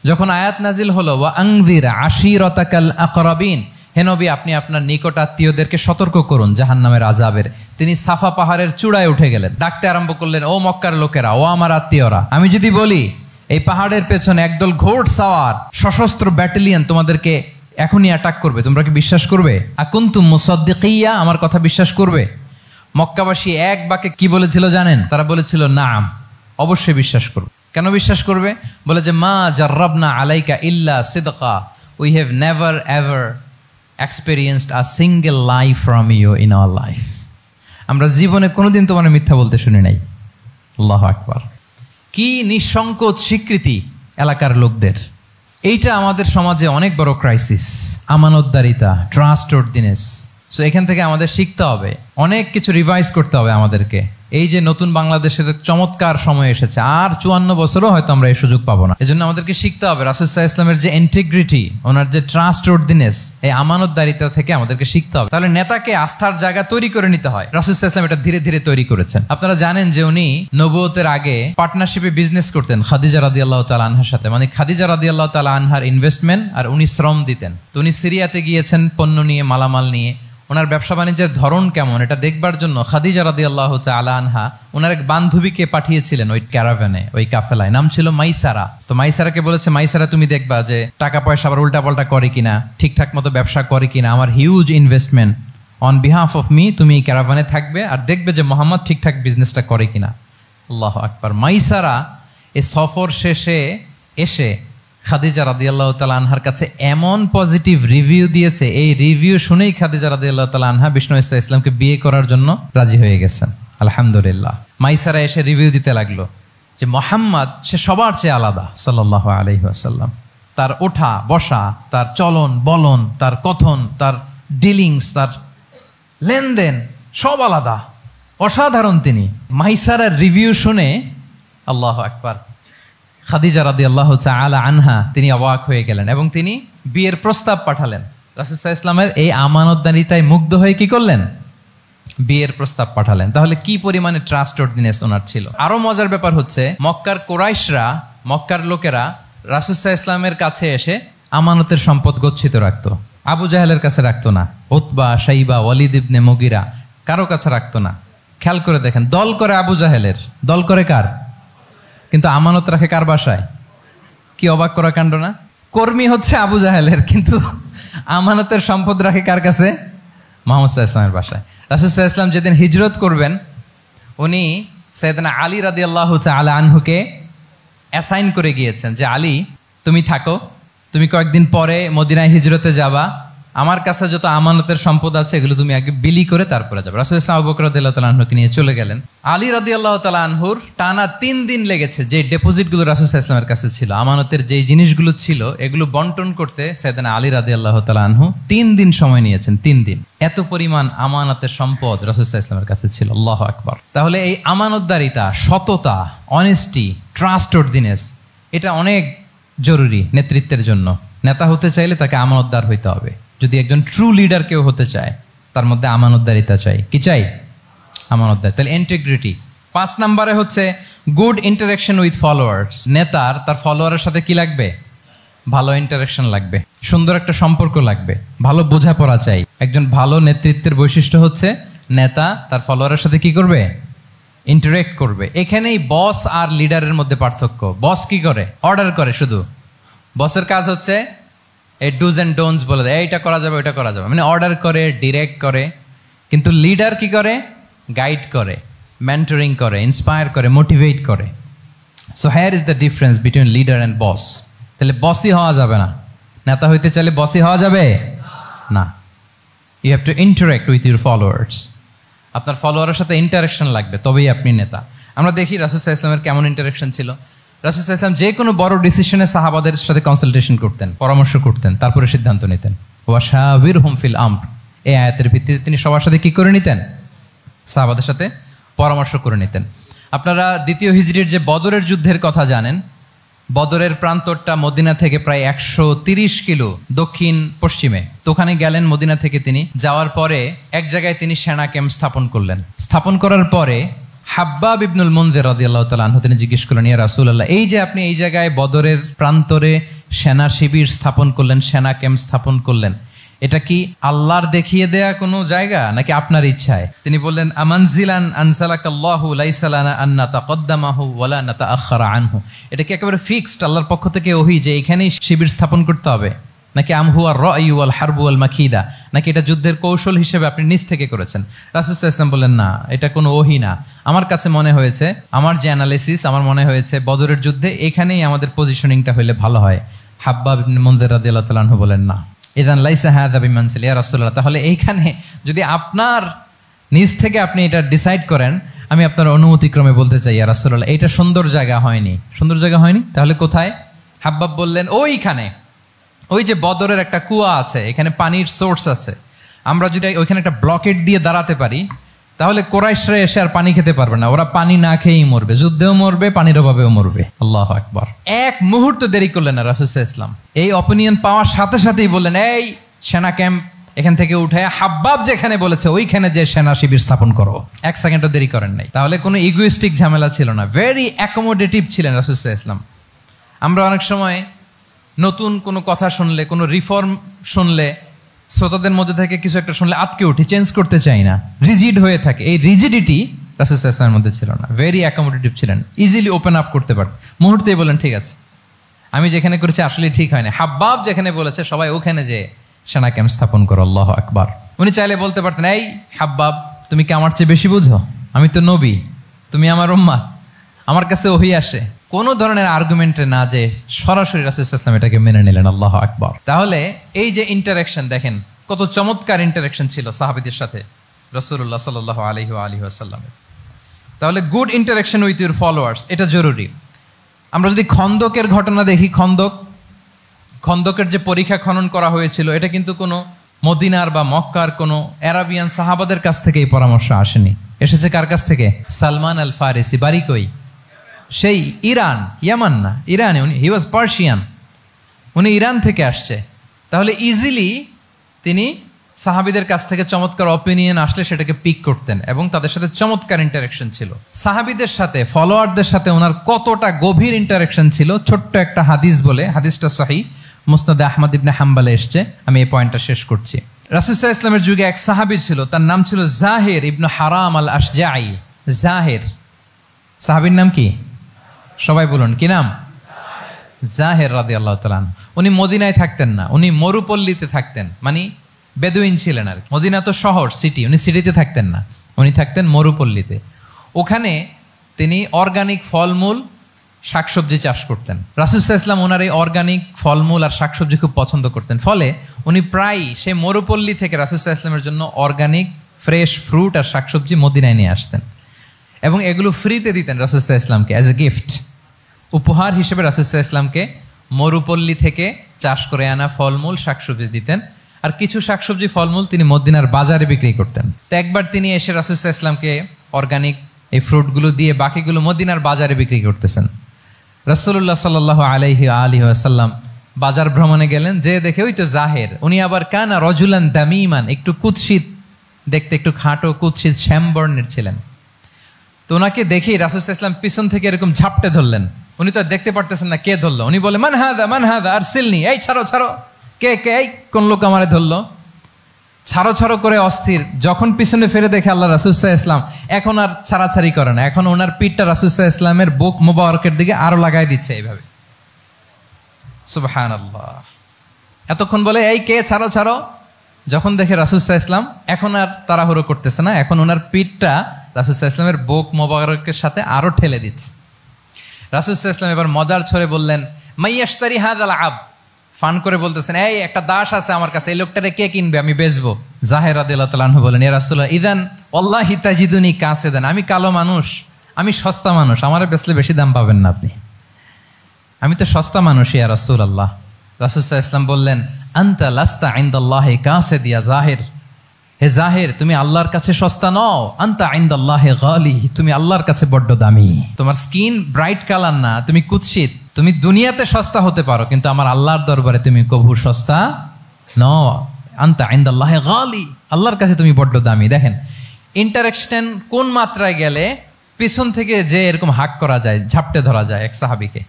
যখন আয়াত নাজিল হলো ওয়া আনজির আশিরাতাকাল আকরাবিন, হে নবী আপনি আপনার নিকট আত্মীয়দেরকে সতর্ক করুন জাহান্নামের আযাবের, তিনি সাফা পাহাড়ের চূড়ায় উঠে গেলেন, ডাকতে আরম্ভ করলেন, ও মক্কার লোকেরা, ও আমার আত্মীয়রা, আমি যদি বলি এই পাহাড়ের পেছনে একদল ঘোড়সাওয়ার সশস্ত্র ব্যাটালিয়ন তোমাদেরকে এখনই অ্যাটাক করবে, তোমরা কি বিশ্বাস করবে? আকুনতুম মুসাদ্দিকিয়া, আমার কথা বিশ্বাস করবে? মক্কাবাসী এক বাক্যে কি বলেছিল জানেন? তারা বলেছিল নাম, অবশ্যই বিশ্বাস করবে। কেন বিশ্বাস করবে? বলে যে মা জাররাবনা আলাইকা ইল্লা সিদকা, we have never ever experienced a single lie from you in our life. আমরা জীবনে কোনোদিন তোমার মিথ্যা বলতে শুনি নাই। আল্লাহু আকবার। কি নিঃসংকোচ স্বীকৃতি এলাকার লোকদের। এইটা আমাদের সমাজে অনেক বড় ক্রাইসিস, আমানতদারিতা, ট্রাস্টওয়ার্দিনেস। সো এখান থেকে আমাদের শিখতে হবে, অনেক কিছু রিভাইজ করতে হবে আমাদেরকে। এই যে নতুন বাংলাদেশের চমৎকার সময় এসেছে, আর 54 বছরও হয়তো আমরা এই সুযোগ পাবো না। এজন্য আমাদেরকে শিখতে হবে রাসূল সাল্লাল্লাহু আলাইহি ওয়াসাল্লামের যে ইন্টিগ্রিটি, ওনার যে ট্রাস্টওয়ার্দিনেস, এই আমানতদারিতা থেকে আমাদেরকে শিখতে হবে। তাহলে নেতাকে আস্থার জায়গা তৈরি করে নিতে হয়। রাসূল সাল্লাল্লাহু আলাইহি ওয়াসাল্লাম এটা ধীরে ধীরে তৈরি করেছেন। আপনারা জানেন যে উনি নবুয়তের আগে পার্টনারশিপে বিজনেস করতেন খাদিজা রাদিয়াল্লাহু তাআলা আনহার সাথে, মানে খাদিজা রাদিয়াল্লাহু তাআলা আনহার ইনভেস্টমেন্ট আর উনি শ্রম দিতেন। তো উনি সিরিয়াতে গিয়েছেন পণ্য নিয়ে, মালামাল নিয়ে। ওনার ব্যবসা বাণিজ্যের ধরন কেমন এটা দেখবার জন্য খাদিজা রাদিয়াল্লাহু তাআলা আনহা ওনার এক বান্ধবীকে পাঠিয়েছিলেন ওই ক্যারাভ্যানে, ওই কাফেলায়। নাম ছিল মাইসারা। তো মাইসারাকে বলেছে, মাইসারা তুমি দেখবা যে টাকা পয়সা আবার উল্টাপাল্টা করে কিনা, ঠিকঠাক মতো ব্যবসা করে কিনা, আমার huge investment, on behalf of me তুমি এই ক্যারাভ্যানে থাকবে আর দেখবে যে মোহাম্মদ ঠিকঠাক বিজনেসটা করে কিনা। আল্লাহু আকবার। মাইসারা এই সফর শেষে এসে খাদিজা রাদিয়াল্লাহু তাআলা আনহার কাছে এমন পজিটিভ রিভিউ দিয়েছে, এই রিভিউ শুনেই খাদিজা রাদিয়াল্লাহু তাআলা আনহা বিষ্ণু ইসলামকে বিয়ে করার জন্য রাজি হয়ে গেছেন। আলহামদুলিল্লাহ। মাইসারা এসে রিভিউ দিতে লাগলো যে মোহাম্মদ সে সবার চেয়ে আলাদা সাল্লাল্লাহু আলাইহি ওয়াসাল্লাম। তার ওঠা বসা, তার চলন বলন, তার কথন, তার ডিলিংস, তার লেনদেন সব আলাদা, অসাধারণ তিনি। মাইসারার রিভিউ শুনে আল্লাহু আকবার, খাদিজা রাদিয়াল্লাহু তাআলা আনহা তিনি অবাক হয়ে গেলেন এবং তিনি বিয়ের প্রস্তাব পাঠালেন। রাসূল সাল্লাল্লাহু আলাইহি ওয়াসাল্লামের এই আমানতদারিতায় মুগ্ধ হয়ে কি করলেন? বিয়ের প্রস্তাব পাঠালেন। তাহলে কি পরিমাণে ট্রাস্টওয়ার্দিনেস ওনার ছিল। আরো মজার ব্যাপার হচ্ছে মক্কার কুরাইশরা, মক্কার লোকেরা রাসূল সাল্লাল্লাহু আলাইহি ওয়াসাল্লামের কাছে এসে আমানতের সম্পদ গচ্ছিত রাখতো। আবু জাহেলের কাছে রাখতো না, উতবা, শাইবা, ওয়ালিদ ইবনে মুগিরা কারো কাছে রাখতো না। খেয়াল করে দেখেন, দল করে আবু জাহেলের, দল করে কার? কিন্তু আমানত রাখে কার বাসায়? কি অবাক করা কাণ্ড না? কর্মী হচ্ছে আবু জাহেলের, কিন্তু আমানতের সম্পদ রাখে কার কাছে? মুহাম্মদ সাল্লাল্লাহু আলাইহি ওয়াসাল্লামের বাসায়। রাসূল সাল্লাল্লাহু আলাইহি ওয়াসাল্লাম যেদিন হিজরত করবেন, উনি সাইয়েদনা আলী রাদিয়াল্লাহু তাআলা আনহুকে অ্যাসাইন করে গিয়েছেন যে আলী তুমি থাকো, তুমি কয়েকদিন পরে মদিনায় হিজরতে যাবা, আমার কাছে যত আমানতের সম্পদ আছে এগুলো তুমি আগে বিলি করে তারপরে যাবে। রাসূল ইসলাম আবু বকর রাদিয়াল্লাহু তাআলা আনহুকে নিয়ে চলে গেলেন। আলী রাদিয়াল্লাহু তাআলা আনহুর টানা 3 দিন লেগেছে যে ডেপোজিটগুলো রাসূল ইসলামের কাছে ছিল, আমানতের যেই জিনিসগুলো ছিল এগুলো বন্টন করতে সাইয়েদনা আলী রাদিয়াল্লাহু তাআলা আনহু 3 দিন সময় নিয়েছেন। 3 দিন, এত পরিমাণ আমানতের সম্পদ রাসূল ইসলামের কাছে ছিল। আল্লাহু আকবার। তাহলে এই আমানতদারিতা, সততা, অনেস্টি, ট্রাস্টওয়ার্দিনেস, এটা অনেক জরুরি নেতৃত্বের জন্য। নেতা হতে চাইলে তাকে আমানতদার হইতে হবে। যদি একজন ট্রু লিডার কেউ হতে চায় তার মধ্যে আমানতদারিতা চাই। কি চাই? আমানতদার। তাহলে ইন্টিগ্রিটি। 5 নম্বরে হচ্ছে গুড ইন্টারাকশন উইথ ফলোয়ার্স। নেতার তার ফলোয়ারের সাথে কি লাগবে? ভালো ইন্টারাকশন লাগবে, সুন্দর একটা সম্পর্ক লাগবে, ভালো বোঝাপড়া চাই। একজন ভালো নেতৃত্বের বৈশিষ্ট্য হচ্ছে নেতা তার ফলোয়ারের সাথে কি করবে? ইন্টারেক্ট করবে। এখানেই বস আর লিডারের মধ্যে পার্থক্য। বস কি করে? অর্ডার করে শুধু। বসের কাজ হচ্ছে এই ডুজ অ্যান্ড ডোন্টস বলে দেয়, এইটা করা যাবে ওইটা করা যাবে, মানে অর্ডার করে, ডিরেক্ট করে। কিন্তু লিডার কি করে? গাইড করে, মেন্টরিং করে, ইন্সপায়ার করে, মোটিভেট করে। So here is the difference between leader and boss. তাহলে বসই হওয়া যাবে না। নেতা হইতে চাইলে বসই হওয়া যাবে না। You have to interact with your followers. আপনার ফলোয়ারের সাথে ইন্টারাকশন লাগবে, তবেই আপনি নেতা। আমরা দেখি রাসূল সাল্লাল্লাহু আলাইহি ওয়াসাল্লামের কেমন ইন্টারাকশন ছিল। রাসূল সাল্লাল্লাহু আলাইহি ওয়াসাল্লাম যে কোনো বড় ডিসিশনে সাহাবাদের সাথে কনসালটেশন করতেন, পরামর্শ করতেন, তারপরে সিদ্ধান্ত নিতেন। ওয়াশাবিরহুম ফিল আমর, এই আয়াতের ভিত্তিতে তিনি সবার সাথে কি করে নিতেন? সাহাবাদের সাথে পরামর্শ করে নিতেন। আপনারা দ্বিতীয় হিজরির যে বদরের যুদ্ধের কথা জানেন, বদরের প্রান্তরটা মদিনা থেকে প্রায় 130 কিলো দক্ষিণ পশ্চিমে। তো ওখানে গেলেন মদিনা থেকে। তিনি যাওয়ার পরে এক জায়গায় তিনি সেনা ক্যাম্প স্থাপন করলেন। স্থাপন করার পরে হাব্বাব ইবনুল মুনজির রাদিয়াল্লাহু তাআলা আনহু তিনি জিজ্ঞেস করলেন, ইয়া রাসূলুল্লাহ, এই যে আপনি এই জায়গায় বদরের প্রান্তরে সেনা শিবির স্থাপন করলেন, সেনা ক্যাম্প স্থাপন করলেন, এটা কি আল্লাহর দেখিয়ে দেয়া কোনো জায়গা নাকি আপনার ইচ্ছায়? তিনি বললেন, আমানজিলান আনসালাকাল্লাহু লাইসা লানা আন নাতাকদ্দামাহু ওয়ালা নাতাআখারা আনহু। এটা কি একেবারে ফিক্সড আল্লাহর পক্ষ থেকে ওহী যে এখানেই শিবির স্থাপন করতে হবে, নাকি আমহুয়া রায়ু ওয়াল হারবু ওয়াল মাকিদা, নাকি এটা যুদ্ধের কৌশল হিসেবে আপনি নিজ থেকে করেছেন? রাসূল সাল্লাল্লাহু আলাইহি ওয়াসাল্লাম বললেন, না, এটা কোনো ওহী না। আমার কাছে মনে হয়েছে, আমার যে অ্যানালিসিস, আমার মনে হয়েছে বদরের যুদ্ধে এখানেই আমাদের পজিশনিংটা হইলে ভালো হয়। হাব্বাব ইবনে মুনজির রাদিয়াল্লাহু তাআলা আনহু বলেন, না, ইদান লাইসা হাযা বিমানসিল ইয়া রাসূলুল্লাহ, তাহলে এইখানে যদি আপনার নিজ থেকে আপনি এটা ডিসাইড করেন, আমি আপনার অনুমতিক্রমে বলতে চাই ইয়া রাসূলুল্লাহ, এটা সুন্দর জায়গা হয়নি। সুন্দর জায়গা হয়নি? তাহলে কোথায়? হাব্বাব বললেন, ওইখানে, ওই যে বদরের একটা কুয়া আছে, এখানে পানির সোর্স আছে। আমরা যদি ওইখানে একটা ব্লকেট দিয়ে দাঁড়াতে পারি, তাহলে কুরাইশরা এসে আর পানি খেতে পারবে না। ওরা পানি না খেয়েই মরবে, যুদ্ধেও মরবে, পানির অভাবেও মরবে। আল্লাহু আকবার। এক মুহূর্ত দেরি করলেন না রাসূল সাল্লাল্লাহু আলাইহি ওয়াসাল্লাম। এই অপিনিয়ন পাওয়ার সাথে সাথেই বললেন, এই সেনা ক্যাম্প এখান থেকে উঠে হাব্বাব যেখানে বলেছে ওইখানে যে সেনা শিবির স্থাপন করো। 1 সেকেন্ডও দেরি করেন নাই। তাহলে কোনো ইগোইস্টিক ঝামেলা ছিল না। ভেরি অ্যাকোমোডেটিভ ছিলেন রাসূল সাল্লাল্লাহু আলাইহি ওয়াসাল্লাম। আমরা অনেক সময় নতুন কোনো কথা শুনলে, কোনো রিফর্ম শুনলে, শ্রোতাদের মধ্যে থেকে কিছু একটা শুনলে আটকে উঠি, চেঞ্জ করতে চাই না, রিজিড হয়ে থাকে। এই রিজিডিটি রাসূল সাল্লাল্লাহু আলাইহি ওয়াসাল্লামের মধ্যে ছিল না। ভেরি অ্যাকোমোডেটিভ ছিলেন, ইজিলি ওপেন আপ করতে পারতেন। মুহূর্তেই বলেন, ঠিক আছে, আমি যেখানে করেছি আসলে ঠিক হয় না। হাব্বাব যেখানে বলেছে সবাই ওখানে যে সেনা ক্যাম্প স্থাপন করো। আল্লাহু আকবার। উনি চাইলে বলতে পারতেন, এই হাব্বাব, তুমি কি আমার চেয়ে বেশি বুঝো? আমি তো নবী, তুমি আমার উম্মাহ, আমার কাছে ওহী আসে। কোনো ধরনের আর্গুমেন্টে না যে সরাসরি রাসূল সাল্লাল্লাহু আলাইহি ওয়াসাল্লাম এটাকে মেনে নিলেন। আল্লাহু আকবার। তাহলে এই যে ইন্টারাকশন, দেখেন কত চমৎকার ইন্টারাকশন ছিল সাহাবীদের সাথে রাসূলুল্লাহ সাল্লাল্লাহু আলাইহি ওয়া আলিহি ওয়াসাল্লামের। তাহলে good interaction with your followers, এটা জরুরি। আমরা যদি খন্দকের ঘটনা দেখি, খন্দকের যে পরীক্ষা খনন করা হয়েছিল, এটা কিন্তু কোনো মদিনার বা মক্কার কোনো আরাবিয়ান সাহাবাদের কাছ থেকে এই পরামর্শ আসেনি। এসেছে কার কাছ থেকে? সালমান আল ফারিসি। বাড়ি কই? সেই ইরান, ইয়ামান না, ইরানে। হি ওয়াজ পার্সিয়ান, উনি ইরান থেকে আসছে। তাহলে ইজিলি তিনি সাহাবীদের কাছ থেকে চমৎকার অপিনিয়ন আসলে সেটাকে পিক করতেন এবং তাদের সাথে চমৎকার ইন্টারাকশন ছিল। সাহাবীদের সাথে, ফলোয়ারদের সাথে ওনার কতটা গভীর ইন্টারাকশন ছিল, ছোট্ট একটা হাদিস বলে, হাদিসটা সহিহ, মুসনাদে আহমদ ইবনে হাম্বালে এসছে। আমি এই পয়েন্টটা শেষ করছি। রাসূল সাল্লাল্লাহু আলাইহি ওয়াসাল্লামের যুগে এক সাহাবী ছিল, তার নাম ছিল জাহির ইবনে হারাম আল আশজাঈ। জাহির সাহাবীর নাম কি? সবাই বলুন, কি নাম? জাহির রাদিয়াল্লাহু তাআলা। উনি মদিনায় থাকতেন না, উনি মরুপল্লীতে থাকতেন, মানে বেদুইন ছিলেন আর কি। মদিনা তো শহর, সিটি, উনি সিটিতে থাকতেন না, উনি থাকতেন মরুপল্লীতে। ওখানে তিনি অর্গানিক ফলমূল, শাকসবজি চাষ করতেন। রাসূল সাল্লাল্লাহু আলাইহি ওয়াসাল্লাম ওনার এই অর্গানিক ফলমূল আর শাকসবজি খুব পছন্দ করতেন। ফলে উনি প্রায় সেই মরুপল্লী থেকে রাসূল সাল্লাল্লাহু আলাইহি ওয়াসাল্লামের জন্য অর্গানিক ফ্রেশ ফ্রুট আর শাকসবজি মদিনায় নিয়ে আসতেন এবং এগুলো ফ্রিতে দিতেন রাসূল সাল্লাল্লাহু আলাইহি ওয়াসাল্লামকে অ্যাজ এ গিফট। উপহার হিসেবে রাসূল সাল্লাল্লাহু আলাইহি ওয়াসাল্লামকে মরুপল্লী থেকে চাষ করে আনা ফলমূল শাকসবজি দিতেন, আর কিছু শাকসবজি ফলমূল তিনি মদিনার বাজারে বিক্রি করতেন। তো একবার তিনি এসে রাসূল সাল্লাল্লাহু আলাইহি ওয়াসাল্লামকে অর্গানিক এই ফ্রুটগুলো দিয়ে বাকিগুলো মদিনার বাজারে বিক্রি করতেছেন। রাসূলুল্লাহ সাল্লাল্লাহু আলাইহি ওয়াসাল্লাম বাজার ভ্রমণে গেলেন, যে দেখে ওই তো জাহের, উনি আবার কানা রজুলান দামিমান, একটু কুৎসিত দেখতে, একটু খাটো কুৎসিত শ্যামবর্ণের ছিলেন। তো ওনাকে দেখেই রাসূল সাল্লাল্লাহু আলাইহি ওয়াসাল্লাম পিছন থেকে এরকম ঝাপটে ধরলেন। উনি তো দেখতে পারতেছেন না কে ধরলো। উনি বলে মান হাদা আরসিলনি, এই ছাড়ো ছাড়ো, কে কে, এই কোন লোক আমারে ধরলো, ছাড়ো ছাড়ো করে অস্থির। যখন পিছনে ফিরে দেখে আল্লাহ রাসূল সাল্লাল্লাহু আলাইহি ওয়াসাল্লাম এখন আর ছাড়াছাড়ি করে না, এখন ওনার পিঠটা রাসূল সাল্লাল্লাহু আলাইহি ওয়াসাল্লামের বুক মোবারকের দিকে আরো লাগাই দিচ্ছে এইভাবে। সুবহানাল্লাহ। এতক্ষণ বলে এই কে, ছাড়ো ছাড়ো, যখন দেখে রাসূল সাল্লাল্লাহু আলাইহি ওয়াসাল্লাম এখন আর তাড়াহুড়ো করতেছে না, এখন ওনার পিঠটা রাসূল সাল্লাল্লাহু আলাইহি ওয়াসাল্লামের বুক মোবারকের সাথে আরো ঠেলে দিচ্ছে। রাসূল সাল্লাল্লাহু আলাইহি ওয়াসাল্লাম এবার মজার ছড়ে বললেন মাইয়াশতারি হাযাল আব, ফান করে বলতেছেন এই একটা দাস আছে আমার কাছে, এই লোকটারে কে কিনবে, আমি বেচবো। জাহের রাদিয়াল্লাহু তাআলা আনহু বলেন ইয়া রাসূলুল্লাহ ইদান ওয়াল্লাহি তাজিদুনি কাসিদান, আমি কালো মানুষ, আমি সস্তা মানুষ, আমারে বেচলে বেশি দাম পাবেন না আপনি, আমি তো সস্তা মানুষ ইয়া রাসূলুল্লাহ। রাসূল সাল্লাল্লাহু আলাইহি ওয়াসাল্লাম বললেন আনতা লাস্তা ইনদাল্লাহি কাসিদ ইয়া জাহির, হে জাহির তুমি আল্লাহর কাছে সস্তা নও, আনতা ইনদাল্লাহি গালি, তুমি আল্লাহর কাছে বড্ড দামি। তোমার স্কিন ব্রাইট কালার না, তুমি কুৎসিত, তুমি দুনিয়াতে সস্তা হতে পারো কিন্তু আমার আল্লাহর দরবারে তুমি কভু সস্তা নও, আনতা ইনদাল্লাহি গালি, আল্লাহর কাছে তুমি বড্ড দামি। দেখেন ইন্টারেকশন কোন মাত্রায় গেলে পিছন থেকে যে এরকম হাক করা যায়, ঝাপটে ধরা যায় এক সাহাবীকে,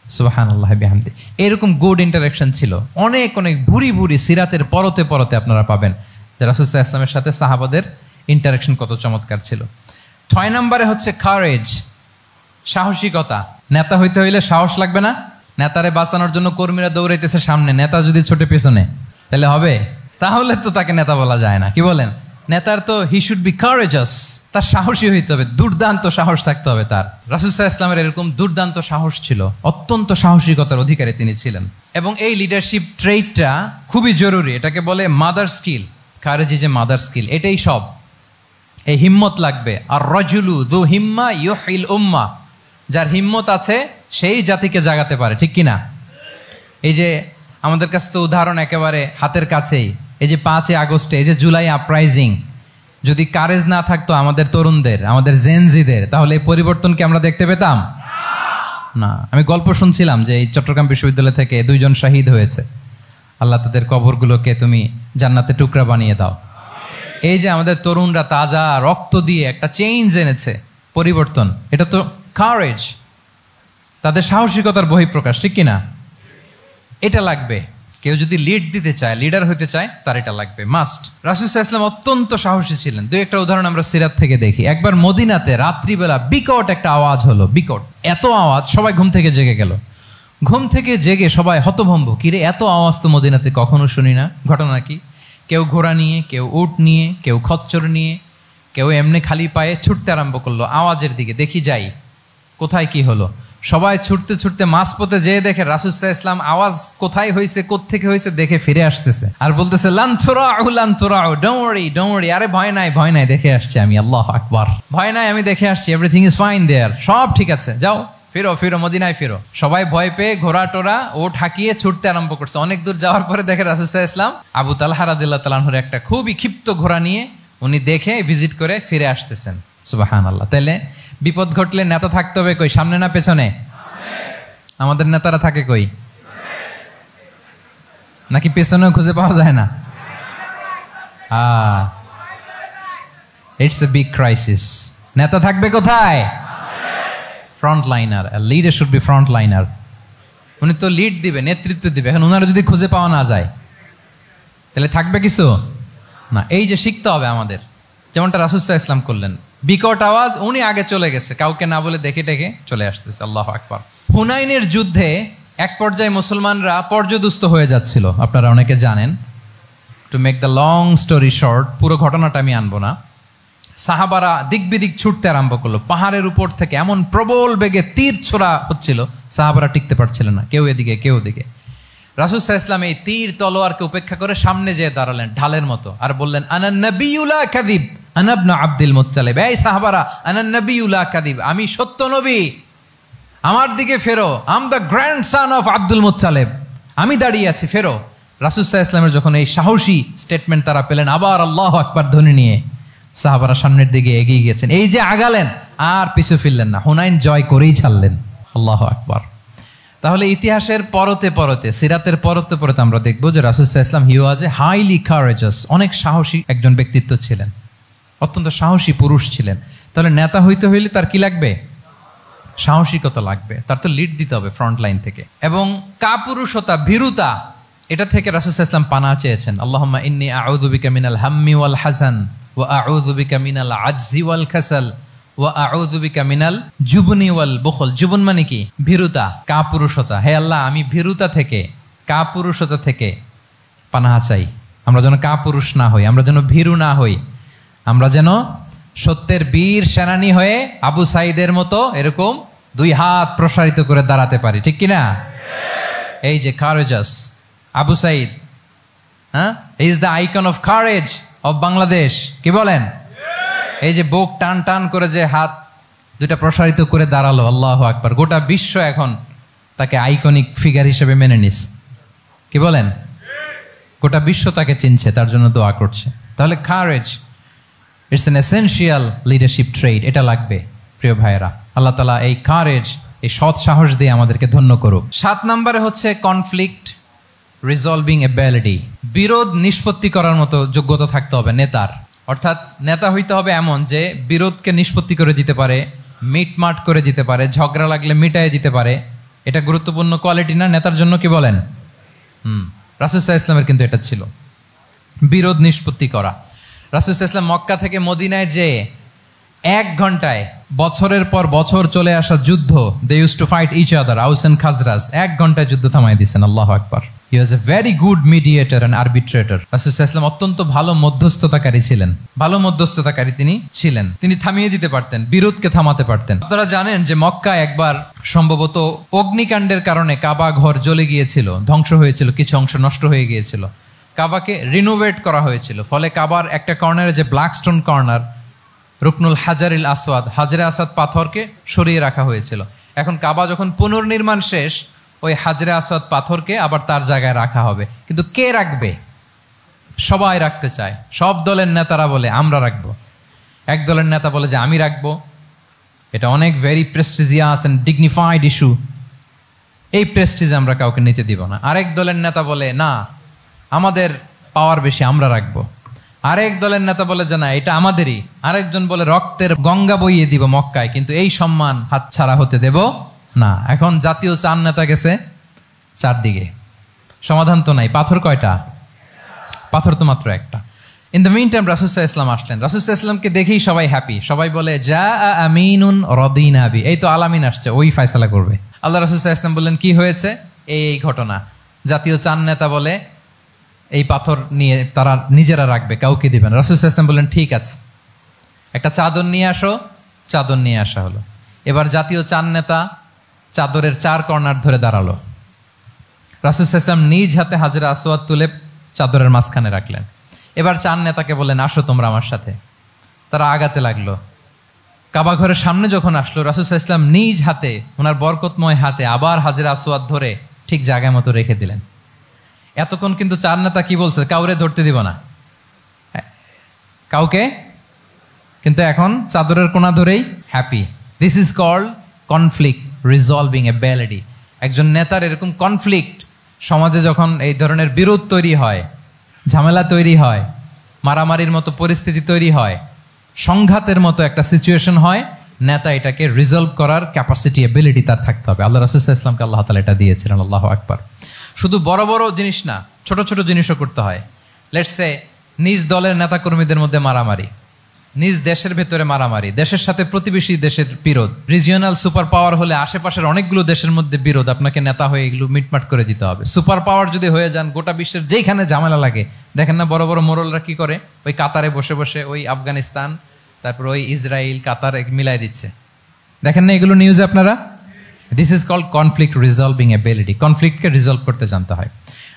সুবহানাল্লাহ বিহামদি। এরকম গুড ইন্টারাকশন ছিল অনেক অনেক ভুরি ভুরি সিরাতের পরতে পরতে আপনারা পাবেন যে রাসূল সাল্লাল্লাহু আলাইহি ওয়াসাল্লামের সাথে সাহাবাদের ইন্টারাকশন কত চমৎকার ছিল। 6 নম্বরে হচ্ছে কারেজ, সাহসিকতা। নেতা হইতে হইলে সাহস লাগবে না? নেতারে বাঁচানোর জন্য কর্মীরা দৌড়াইতেছে সামনে, নেতা যদি ছোটে পিছনে তাহলে হবে? তাহলে তো তাকে নেতা বলা যায় না, কি বলেন? নেতার তো হি শুড বি কারেজাস, তার সাহসী হইতে হবে, দুর্দান্ত সাহস থাকতে হবে তার। রাসূল সাল্লাল্লাহু আলাইহি ওয়াসাল্লামের এরকম দুর্দান্ত সাহস ছিল, অত্যন্ত সাহসিকতার অধিকারী তিনি ছিলেন। এবং এই লিডারশিপ ট্রেটটা খুবই জরুরি, এটাকে বলে mother skill. Courage is a mother skill, এটাই সব। এই হিম্মত লাগবে। আর রাজুলু যু হিম্মা ইউহিল উম্মাহ, যার হিম্মত আছে সেই জাতিকে জাগাতে পারে, ঠিক কিনা? এই যে আমাদের কাছে তো উদাহরণ একেবারে হাতের কাছেই, এই যে 5 আগস্টে, এই যে জুলাই আপরাইজিং, যদি কারেজ না থাকতো আমাদের তরুণদের, আমাদের জেনজিদের, তাহলে এই পরিবর্তন কি আমরা দেখতে পেতাম? না। আমি গল্প শুনছিলাম যে এই চট্টগ্রাম বিশ্ববিদ্যালয় থেকে 2 জন শহীদ হয়েছে, আল্লাহ তাদের কবরগুলোকে তুমি জান্নাতে টুকরা বানিয়ে দাও। এই যে আমাদের তরুণরা তাজা রক্ত দিয়ে একটা চেঞ্জ এনেছে, পরিবর্তন, এটা তো কারেজ, তাদের সাহসিকতার বহিঃপ্রকাশ, ঠিক কিনা? এটা লাগবে। কেউ যদি লিড দিতে চায়, লিডার হতে চায়, তার এটা লাগবে, মাস্ট। রাসূল সাল্লাল্লাহু আলাইহি ওয়াসাল্লাম অত্যন্ত সাহসী ছিলেন। 2-1টা উদাহরণ আমরা সিরাত থেকে দেখি। একবার মদিনাতে রাত্রিবেলা বিকট একটা আওয়াজ হলো, বিকট এত আওয়াজ, সবাই ঘুম থেকে জেগে গেল। ঘুম থেকে জেগে সবাই হতভম্ব, কিরে এত আওয়াজ তো মদিনাতে কখনো শুনি না, ঘটনা কি? কেউ ঘোড়া নিয়ে, কেউ উট নিয়ে, কেউ খচ্চর নিয়ে, কেউ এমনি খালি পায়ে ছুটতে আরম্ভ করলো আওয়াজের দিকে, দেখি যাই কোথায় কি হলো। সবাই ছুটতে ছুটতে মাঝপথে যেয়ে দেখে রাসূল সাল্লাল্লাহু আলাইহি ওয়াসাল্লাম আওয়াজ কোথায় হয়েছে, কোত্থেকে হয়েছে দেখে ফিরে আসতেছে, আর বলতেছে লান তুরাউ, ডোন্ট ওয়ারি, আরে ভয় নাই, দেখে আসছি আমি, আল্লাহু আকবার, ভয় নাই, আমি দেখে আসছি, এভরিথিং ইজ ফাইন দেয়ার, সব ঠিক আছে, যাও ফিরো মদিনায় ফিরো। সবাই ভয় পেয়ে ঘোড়া টোরা ওট হাঁকিয়ে ছুটতে আরম্ভ করছে। অনেক দূর যাওয়ার পরে দেখে রাসূল সাল্লাল্লাহু আলাইহি ওয়াসাল্লাম আবু তালহা রাদিয়াল্লাহু তাআলা আনহুর একটা খুবই ক্ষিপ্ত ঘোড়া নিয়ে উনি দেখে ভিজিট করে ফিরে আসতেছেন। সুবহানাল্লাহ। তাহলে বিপদ ঘটলে নেতা থাকতে হবে কই, সামনে না পেছনে? আমাদের নেতারা থাকে কই? নাকি পেছনেও খুঁজে পাওয়া যায় না? It's a big crisis. নেতা থাকবে কোথায়? Front liner. Leader should be front liner. উনি তো লিড দিবে, নেতৃত্ব দিবে। এখন ওনারা যদি খুঁজে পাওয়া না যায় তাহলে থাকবে কিছু না। এই যে শিখতে হবে আমাদের, যেমনটা রাসূল সাল্লাল্লাহু আলাইহি ওয়াসাল্লাম করলেন, বিকট আওয়াজ, উনি আগে চলে গেছে, কাউকে না বলে দেখে টেকে চলে আসতেছে। আল্লাহু আকবার। হুনাইনের যুদ্ধে এক পর্যায়ে মুসলমানরা পর্যদুস্ত হয়ে যাচ্ছিল, আপনারা অনেকে জানেন। To make the long story short, পুরো ঘটনাটা আমি আনবো না। সাহাবারা দিক বিদিক ছুটতে আরম্ভ করলো, পাহাড়ের উপর থেকে এমন প্রবল বেগে তীর ছোড়া হচ্ছিল, সাহাবারা টিকতে পারছিল না, কেউ এদিকে কেউ ওদিকে। রাসূল সাল্লাল্লাহু আলাইহি ওয়াসাল্লাম এই তীর তলোয়ারকে উপেক্ষা করে সামনে যেয়ে দাঁড়ালেন ঢালের মতো, আর বললেন আনা নাবিয়্যু লা কাযিব আনা ইবনু আব্দুল মুত্তালিব। এই সাহাবারা, আনা নাবিয়্যু লা কাযিব, আমি সত্য নবী, আমার দিকে ফেরো, I am the grandson of Abdul Muttalib, আমি দাঁড়িয়ে আছি, ফেরো। রাসূল সাল্লাল্লাহু আলাইহি ওয়াসাল্লামের যখন এই সাহসী স্টেটমেন্ট তারা পেলেন, আবার আল্লাহু আকবার ধ্বনি নিয়ে সাহাবারা সামনের দিকে এগিয়ে গেছেন। এই যে আগালেন, আর পিছু ফিরলেন না, হুনাইন জয় করেই ছাড়লেন। আল্লাহু আকবার। তাহলে ইতিহাসের পরতে পরতে, সিরাতের পরতে পরতে আমরা দেখবো যে রাসূল সাল্লাল্লাহু আলাইহি ওয়াসাল্লাম হি ওয়াজ এ হাইলি কারেজাস, অনেক সাহসী একজন ব্যক্তিত্ব ছিলেন, অত্যন্ত সাহসী পুরুষ ছিলেন। তাহলে নেতা হইতে হইলে তার কি লাগবে? সাহসিকতা লাগবে, তার তো লিড দিতে হবে ফ্রন্ট লাইন থেকে। এবং কাপুরুষতা, ভীরুতা, এটা থেকে রাসূল সাল্লাল্লাহু আলাইহি ওয়াসাল্লাম পানা চেয়েছেন। আল্লাহুম্মা ইন্নী আউযু বিকা মিনাল হাম্মি ওয়াল হাযান ওয়া আউযু বিকা মিনাল আজজি ওয়াল কাসাল ওয়া আউযু বিকা মিনাল জুবনি ওয়াল বুখল। জুবন মানে কি? ভীরুতা, কাপুরুষতা। হে আল্লাহ, আমি ভীরুতা থেকে, কাপুরুষতা থেকে পানাহ চাই। আমরা যেন কাপুরুষ না হই, আমরা যেন ভীরু না হই, আমরা যেন সত্যের বীর সেনানী হয়ে আবু সাঈদের মতো এরকম দুই হাত প্রসারিত করে দাঁড়াতে পারি, ঠিক কিনা? এই যে কারেজাস আবু সাঈদ, হ্যাঁ, is the icon of courage of Bangladesh, কি বলেন? এই যে বুক টান টান করে যে হাত দুইটা প্রসারিত করে দাঁড়ালো, আল্লাহু আকবার, গোটা বিশ্ব এখন তাকে আইকনিক ফিগার হিসেবে মেনে নিস, কি বলেন? গোটা বিশ্ব তাকে চিনছে, তার জন্য দোয়া করছে। তাহলে courage, it's an essential leadership trade, এটা লাগবে প্রিয় ভাইয়েরা। আল্লাহ তাআলা এই কারেজ, এই সৎ সাহস দিয়ে আমাদেরকে ধন্য করুক। 7 নম্বরে হচ্ছে কনফ্লিক্ট রিজলভিং এবিলিটি, বিরোধ নিষ্পত্তি করার মতো যোগ্যতা থাকতে হবে নেতার। অর্থাৎ নেতা হইতে হবে এমন যে বিরোধকে নিষ্পত্তি করে দিতে পারে, মিটমাট করে দিতে পারে, ঝগড়া লাগলে মিটায়ে দিতে পারে। এটা গুরুত্বপূর্ণ কোয়ালিটি না নেতার জন্য, কি বলেন? রাসূল সাল্লাল্লাহু আলাইহি ওয়াসাল্লামের কিন্তু এটা ছিল, বিরোধ নিষ্পত্তি করা। রাসূল সাল্লাল্লাহু আলাইহি ওয়াসাল্লাম মক্কা থেকে মদিনায় যে 1 ঘন্টায় বছরের পর বছর চলে আসা যুদ্ধ, they use to fight each other, Aus and Khazraj, 1 ঘন্টায় যুদ্ধ থামাই দিয়েছেন। আল্লাহু আকবার। He was a very good mediator and arbitrator. রাসূল সাল্লাল্লাহু আলাইহি ওয়াসাল্লাম অত্যন্ত ভালো মধ্যস্থতাকারী ছিলেন, ভালো মধ্যস্থতাকারী তিনি ছিলেন। তিনি থামিয়ে দিতে পারতেন, বিরোধকে থামাতে পারতেন। আপনারা জানেন যে মক্কায় একবার সম্ভবত অগ্নিকাণ্ডের কারণে কাবা ঘর জ্বলে গিয়েছিল, ধ্বংস হয়েছিল, কিছু অংশ নষ্ট হয়ে গিয়েছিল। কাবাকে রিনোভেট করা হয়েছিল, ফলে কাবার একটা কর্নারে যে ব্ল্যাক স্টোন কর্নার, রুকনুল হাজারিল আসওয়াদ, হাজরে আসওয়াদ পাথরকে সরিয়ে রাখা হয়েছিল। এখন কাবা যখন পুনর্নির্মাণ শেষ, ওই হাজরে আসওয়াদ পাথরকে আবার তার জায়গায় রাখা হবে। কিন্তু কে রাখবে? সবাই রাখতে চায়, সব দলের নেতারা বলে আমরা রাখবো। এক দলের নেতা বলে যে আমি রাখবো, এটা অনেক very prestigious and dignified issue, এই প্রেস্টিজ আমরা কাউকে নিতে দিব না। আরেক দলের নেতা বলে না, আমাদের পাওয়ার বেশি, আমরা রাখবো। আরেক দলের নেতা বলে যে না, এটা আমাদেরই। আরেকজন বলে রক্তের গঙ্গা বইয়ে দিব মক্কায়, কিন্তু এই সম্মান হাতছাড়া হতে দেব না। এখন জাতীয় 4 নেতা গেছে 4 দিকে, সমাধান তো নাই। পাথর কয়টা? পাথর তো মাত্র একটা। ইন দ্য মিন টাইম রাসূল সাল্লাল্লাহু আলাইহি ওয়াসাল্লাম আসলেন। রাসূল সাল্লাল্লাহু আলাইহি ওয়াসাল্লামকে দেখেই সবাই হ্যাপি, সবাই বলে যা আমিনুন রাদিনা বি, এই তো আলামিন আসছে, ওই ফয়সালা করবে। আল্লাহ রাসূল সাল্লাল্লাহু আলাইহি ওয়াসাল্লাম বললেন কি হয়েছে? এই ঘটনা। জাতীয় 4 নেতা বলে এই পাথর নিয়ে তারা নিজেরা রাখবে, কাউকে দিবেন। রাসূল সাল্লাল্লাহু আলাইহি ওয়াসাল্লাম বললেন ঠিক আছে, একটা চাদর নিয়ে আসো। চাদর নিয়ে আসা হলো। এবার জাতীয় 4 নেতা চাদরের 4 কর্নার ধরে দাঁড়ালো। রাসূল সাল্লাল্লাহু আলাইহি ওয়াসাল্লাম নিজ হাতে হাজরে আসওয়াদ তুলে চাদরের মাঝখানে রাখলেন। এবার 4 নেতাকে বললেন আসো তোমরা আমার সাথে। তারা আগাতে লাগলো। কাবা ঘরের সামনে যখন আসলো, রাসূল সাল্লাল্লাহু আলাইহি ওয়াসাল্লাম নিজ হাতে, ওনার বরকতময় হাতে আবার হাজরে আসওয়াদ ধরে ঠিক জায়গায় মতো রেখে দিলেন। এতক্ষণ কিন্তু 4 নেতা কি বলছে? কাউরে ধরতে দিব না, কাউকে। কিন্তু এখন চাদরের কোনা ধরেই happy. This is called conflict resolving ability. একজন নেতার এরকম কনফ্লিক্ট, সমাজে যখন এই ধরনের বিরোধ তৈরি হয়, ঝামেলা তৈরি হয়, মারামারির মতো পরিস্থিতি তৈরি হয়, সংঘাতের মতো একটা সিচুয়েশন হয়, নেতা এটাকে রিজলভ করার ক্যাপাসিটি, এবিলিটি তার থাকতে হবে। আল্লাহ রাসূল সাল্লাল্লাহু আলাইহি ওয়াসাল্লামকে আল্লাহ তাআলা এটা দিয়েছিলেন। আল্লাহু আকবার। শুধু বড় বড় জিনিস না, ছোট ছোট জিনিসও করতে হয়। লেটস সে নিজ দলের নেতা কর্মীদের মধ্যে মারামারি, নিজ দেশের ভেতরে মারামারি, দেশের সাথে প্রতিবেশী দেশের বিরোধ, রিজিওনাল সুপার পাওয়ার হলে আশেপাশের অনেকগুলো দেশের মধ্যে বিরোধ, আপনাকে নেতা হয়ে এগুলো মিটমাট করে দিতে হবে। সুপার পাওয়ার যদি হয়ে যান, গোটা বিশ্বের যেখানে ঝামেলা লাগে, দেখেন না বড় বড় মোড়লরা কি করে? ওই কাতারে বসে বসে ওই আফগানিস্তান, তারপর ওই ইসরায়েল, কাতার মিলাই দিচ্ছে, দেখেন না এগুলো নিউজে আপনারা? This is called conflict resolving ability. কনফ্লিক্টকে রিজলভ করতে জানতে হয়।